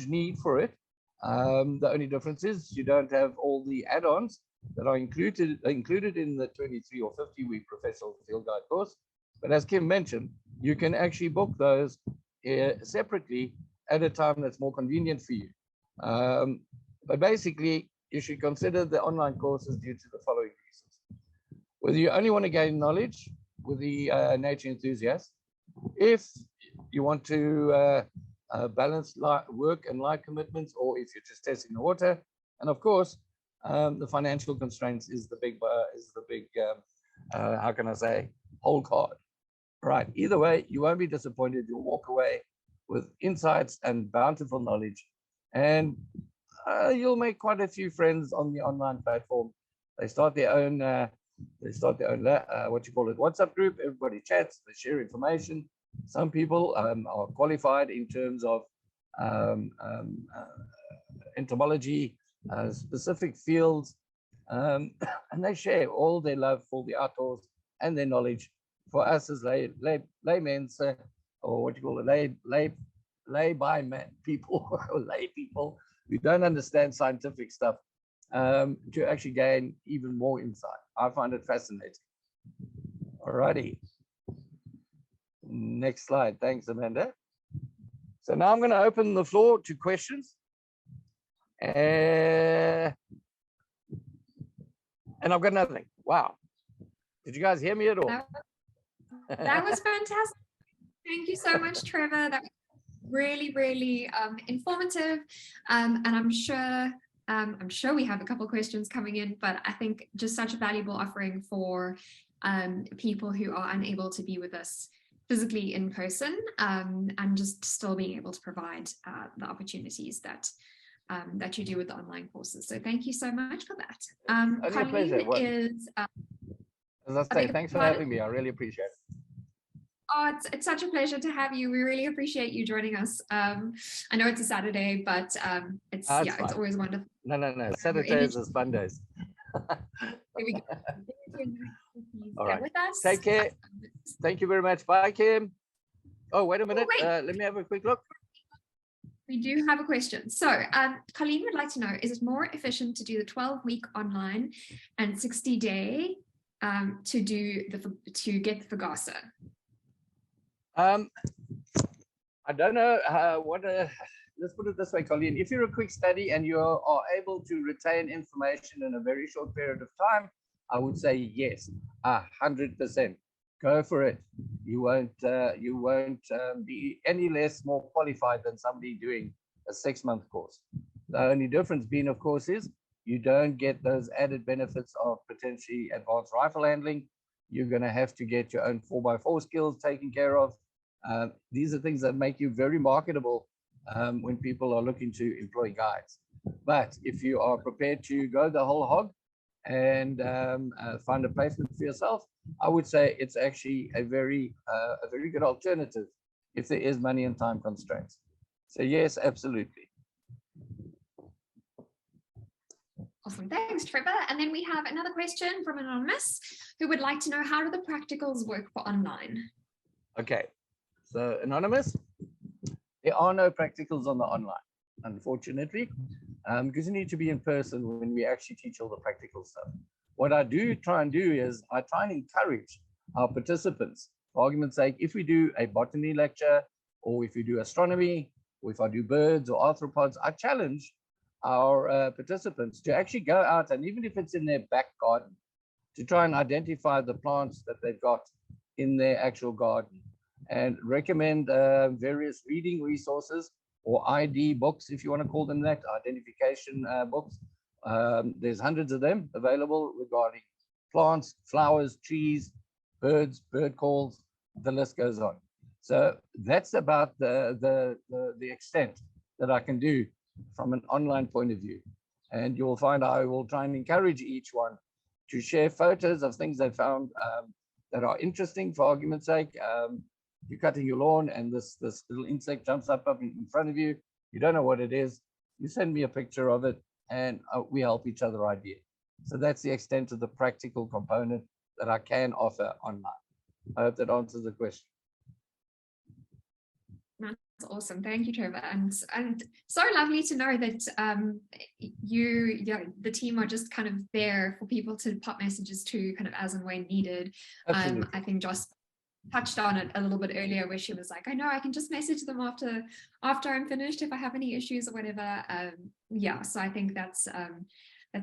Speaker 4: need for it. The only difference is you don't have all the add-ons that are included in the 23 or 50-week professional field guide course. But as Kim mentioned, you can actually book those separately at a time that's more convenient for you. But basically, you should consider the online courses due to the following reasons. Whether you only want to gain knowledge with the nature enthusiast, if you want to balance work and life commitments, or if you're just testing the water, and of course, the financial constraints is the big how can I say, whole card. Right. Either way, you won't be disappointed. You'll walk away with insights and bountiful knowledge, and you'll make quite a few friends on the online platform. They start their own WhatsApp group. Everybody chats, they share information. Some people are qualified in terms of entomology, specific fields, and they share all their love for the outdoors and their knowledge. For us as laymen, or what you call it, lay-by-man people, or lay people who don't understand scientific stuff, to actually gain even more insight. I find it fascinating. Alrighty. Next slide. Thanks, Amanda. So now I'm going to open the floor to questions. And I've got nothing. Wow. Did you guys hear me at all?
Speaker 14: That was fantastic. Thank you so much, Trevor. That was really, really informative. And I'm sure I'm sure we have a couple of questions coming in, but I think just such a valuable offering for people who are unable to be with us physically in person, and just still being able to provide the opportunities that that you do with the online courses. So thank you so much for that.
Speaker 4: Only a pleasure.
Speaker 14: Colleen is...
Speaker 4: As I say, thanks for having me. I really appreciate it.
Speaker 14: Oh, it's such a pleasure to have you. We really appreciate you joining us. I know it's a Saturday, but it's always wonderful.
Speaker 4: No. Saturdays is fun days.
Speaker 14: Here we go.
Speaker 4: All right.
Speaker 14: With us.
Speaker 4: Take care. Thank you very much. Bye, Kim. Oh, wait a minute. Let me have a quick look.
Speaker 14: We do have a question. So Colleen would like to know, is it more efficient to do the 12-week online and 60-day to get the FGASA?
Speaker 4: I don't know let's put it this way, Colleen. If you're a quick study and you are able to retain information in a very short period of time, I would say yes, 100%. Go for it. You won't be any less more qualified than somebody doing a 6-month course. The only difference being, of course, is you don't get those added benefits of potentially advanced rifle handling. You're going to have to get your own 4x4 skills taken care of. These are things that make you very marketable when people are looking to employ guides. But if you are prepared to go the whole hog and find a placement for yourself, I would say it's actually a very good alternative if there is money and time constraints. So yes, absolutely.
Speaker 14: Awesome, thanks, Trevor. And then we have another question from Anonymous who would like to know, how do the practicals work for online?
Speaker 4: Okay, so Anonymous, there are no practicals on the online, unfortunately, because you need to be in person when we actually teach all the practical stuff. What I do try and do is I try and encourage our participants, for argument's sake, if we do a botany lecture, or if we do astronomy, or if I do birds or arthropods, I challenge our participants to actually go out, and even if it's in their back garden, to try and identify the plants that they've got in their actual garden, and recommend various reading resources or ID books, if you want to call them that, identification books. There's hundreds of them available regarding plants, flowers, trees, birds, bird calls, the list goes on. So that's about the extent that I can do from an online point of view. And you will find I will try and encourage each one to share photos of things they found that are interesting. For argument's sake, you're cutting your lawn and this little insect jumps up in front of you. You don't know what it is. You send me a picture of it and we help each other idea. So that's the extent of the practical component that I can offer online. I hope that answers the question.
Speaker 14: That's awesome. Thank you, Trevor. And so lovely to know that the team are just kind of there for people to pop messages to kind of as and when needed. I think Joss touched on it a little bit earlier where she was like, I know I can just message them after I'm finished if I have any issues or whatever. So I think that's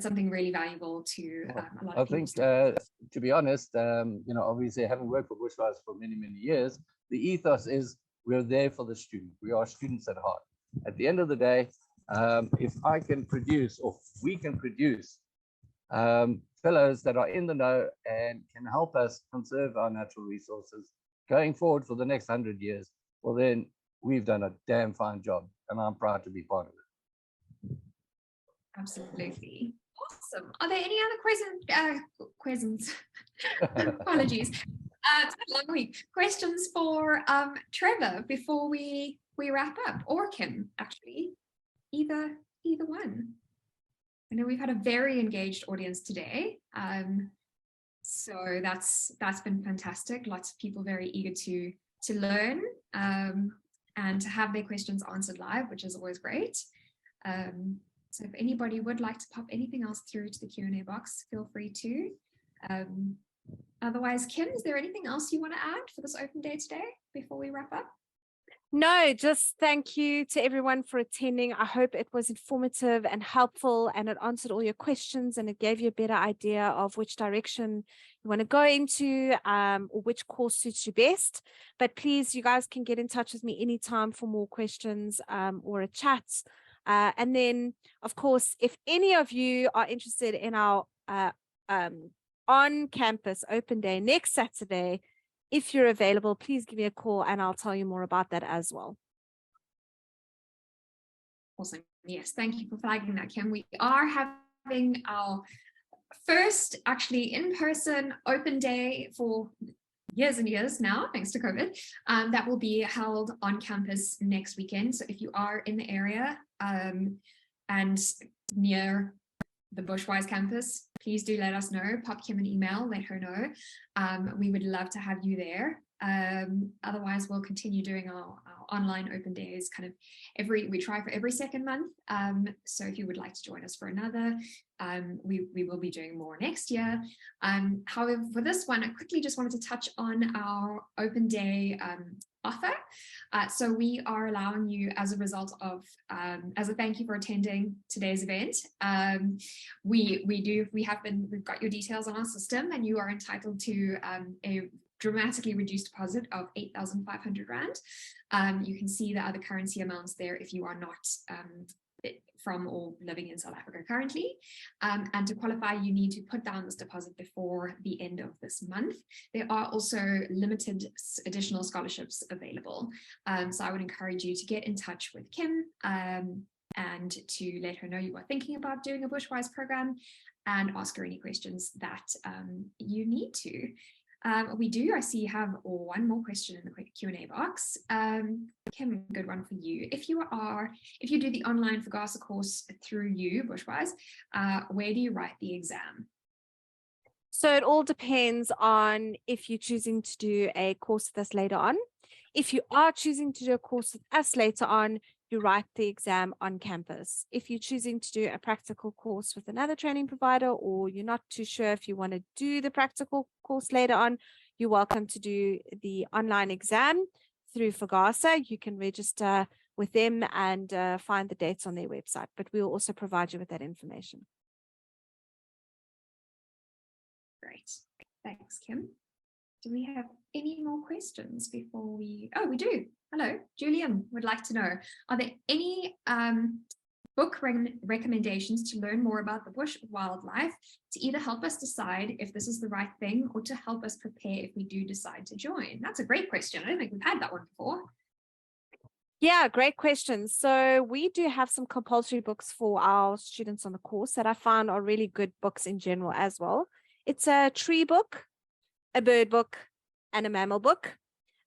Speaker 14: something really valuable to a lot of people.
Speaker 4: I think, to be honest, obviously having worked for Bushwise for many, many years, the ethos is we're there for the student. We are students at heart. At the end of the day, if I can produce, or we can produce fellows that are in the know and can help us conserve our natural resources going forward for the next 100 years, well then we've done a damn fine job and I'm proud to be part of it.
Speaker 14: Absolutely. Awesome. Are there any other questions? Apologies. It's been a long week. Questions for Trevor before we wrap up, or Kim, actually, either one. I know we've had a very engaged audience today, so that's been fantastic. Lots of people very eager to learn and to have their questions answered live, which is always great. So if anybody would like to pop anything else through to the Q&A box, feel free to. Otherwise, Kim, is there anything else you want to add for this open day today before we wrap up?
Speaker 15: No, just thank you to everyone for attending. I hope it was informative and helpful and it answered all your questions and it gave you a better idea of which direction you want to go into or which course suits you best. But please, you guys can get in touch with me anytime for more questions or a chat. And then, of course, if any of you are interested in our on-campus open day next Saturday, if you're available, please give me a call and I'll tell you more about that as well.
Speaker 14: Awesome. Yes, thank you for flagging that, Kim. We are having our first actually in-person open day for years and years now, thanks to COVID, that will be held on campus next weekend. So if you are in the area and near the Bushwise campus, please do let us know. Pop Kim an email, let her know. We would love to have you there. Otherwise, we'll continue doing our online open days kind of we try for every second month. So if you would like to join us for another, we will be doing more next year. However, for this one, I quickly just wanted to touch on our open day offer. So we are allowing you, as a result of, as a thank you for attending today's event, we've got your details on our system, and you are entitled to a dramatically reduced deposit of 8,500 Rand. You can see the other currency amounts there if you are not from or living in South Africa currently. And to qualify, you need to put down this deposit before the end of this month. There are also limited additional scholarships available. So I would encourage you to get in touch with Kim and to let her know you are thinking about doing a Bushwise program, and ask her any questions that you need to. I see you have one more question in the quick Q&A box. Kim, good one for you. If you do the online FGASA course through you, Bushwise, where do you write the exam?
Speaker 15: So it all depends on if you're choosing to do a course with us later on. If you are choosing to do a course with us later on, you write the exam on campus. If you're choosing to do a practical course with another training provider, or you're not too sure if you want to do the practical course later on, you're welcome to do the online exam through FGASA. You can register with them and find the dates on their website, but we will also provide you with that information.
Speaker 14: Great. Thanks, Kim. Do we have any more questions before we... Oh, we do. Hello, Julian would like to know, are there any book recommendations to learn more about the bush wildlife, to either help us decide if this is the right thing or to help us prepare if we do decide to join? That's a great question. I don't think we've had that one before.
Speaker 15: Yeah, great question. So we do have some compulsory books for our students on the course that I found are really good books in general as well. It's a tree book, a bird book, and a mammal book.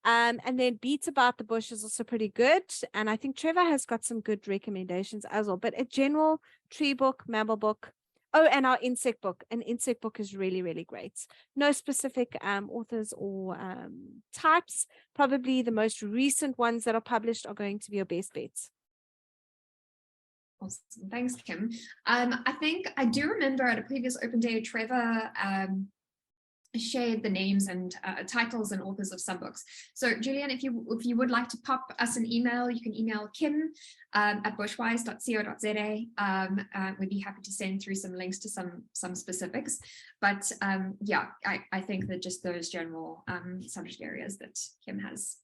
Speaker 15: And then Beats About the Bush is also pretty good. And I think Trevor has got some good recommendations as well. But a general tree book, mammal book. Oh, and our insect book. An insect book is really, really great. No specific authors or types. Probably the most recent ones that are published are going to be your best bets.
Speaker 14: Awesome. Thanks, Kim. I think I do remember at a previous open day, Trevor shared the names and titles and authors of some books. So Julian, if you would like to pop us an email, you can email Kim at bushwise.co.za. We'd be happy to send through some links to some specifics. But yeah, I think that just those general subject areas that Kim has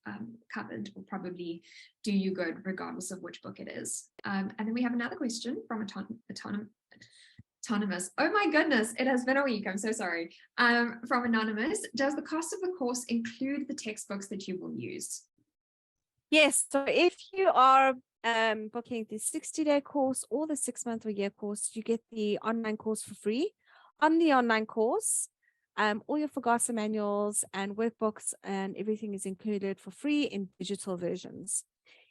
Speaker 14: covered will probably do you good regardless of which book it is. And then we have another question from Anonymous. Oh my goodness, it has been a week. I'm so sorry. From Anonymous, does the cost of the course include the textbooks that you will use?
Speaker 15: Yes. So if you are booking the 60-day course or the 6-month or year course, you get the online course for free. On the online course, all your FGASA manuals and workbooks and everything is included for free in digital versions.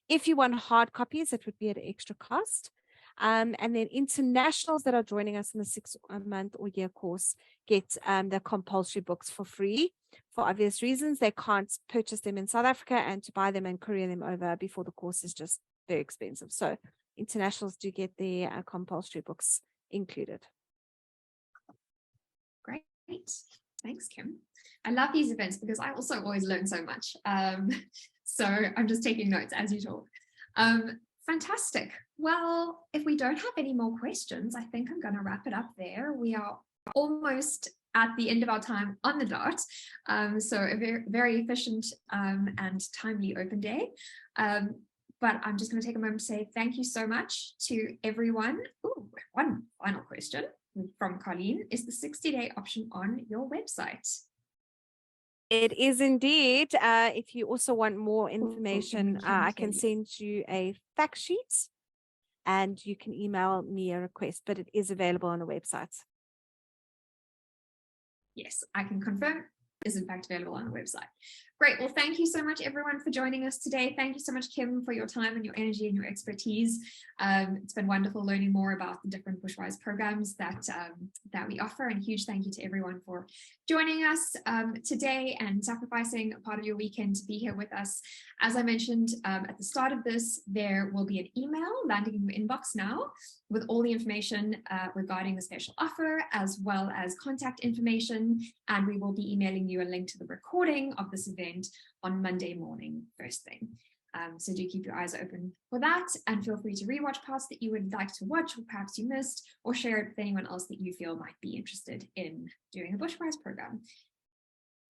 Speaker 15: If you want hard copies, it would be at an extra cost. And then internationals that are joining us in the 6-month or year course get the compulsory books for free. For obvious reasons, they can't purchase them in South Africa, and to buy them and courier them over before the course is just very expensive. So internationals do get the compulsory books included.
Speaker 14: Great. Thanks, Kim. I love these events because I also always learn so much. So I'm just taking notes as you talk. Fantastic. Well, if we don't have any more questions, I think I'm going to wrap it up there. We are almost at the end of our time on the dot. So a very, very efficient and timely open day. But but I'm just going to take a moment to say thank you so much to everyone. Ooh, one final question from Colleen. Is the 60-day option on your website?
Speaker 15: It is indeed. If you also want more information, I can send you a fact sheet and you can email me a request, but it is available on the website.
Speaker 14: Yes, I can confirm is in fact available on the website. Great. Well, thank you so much, everyone, for joining us today. Thank you so much, Kim, for your time and your energy and your expertise. It's been wonderful learning more about the different Bushwise programs that we offer, and a huge thank you to everyone for joining us today and sacrificing a part of your weekend to be here with us. As I mentioned at the start of this, there will be an email landing in your inbox now with all the information regarding the special offer, as well as contact information, and we will be emailing you a link to the recording of this event on Monday morning, first thing. So do keep your eyes open for that, and feel free to rewatch parts that you would like to watch or perhaps you missed, or share it with anyone else that you feel might be interested in doing a Bushwise program.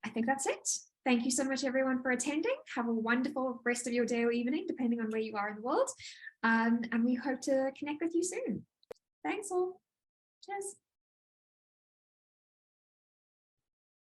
Speaker 14: I think that's it. Thank you so much, everyone, for attending. Have a wonderful rest of your day or evening, depending on where you are in the world. And we hope to connect with you soon. Thanks all. Cheers.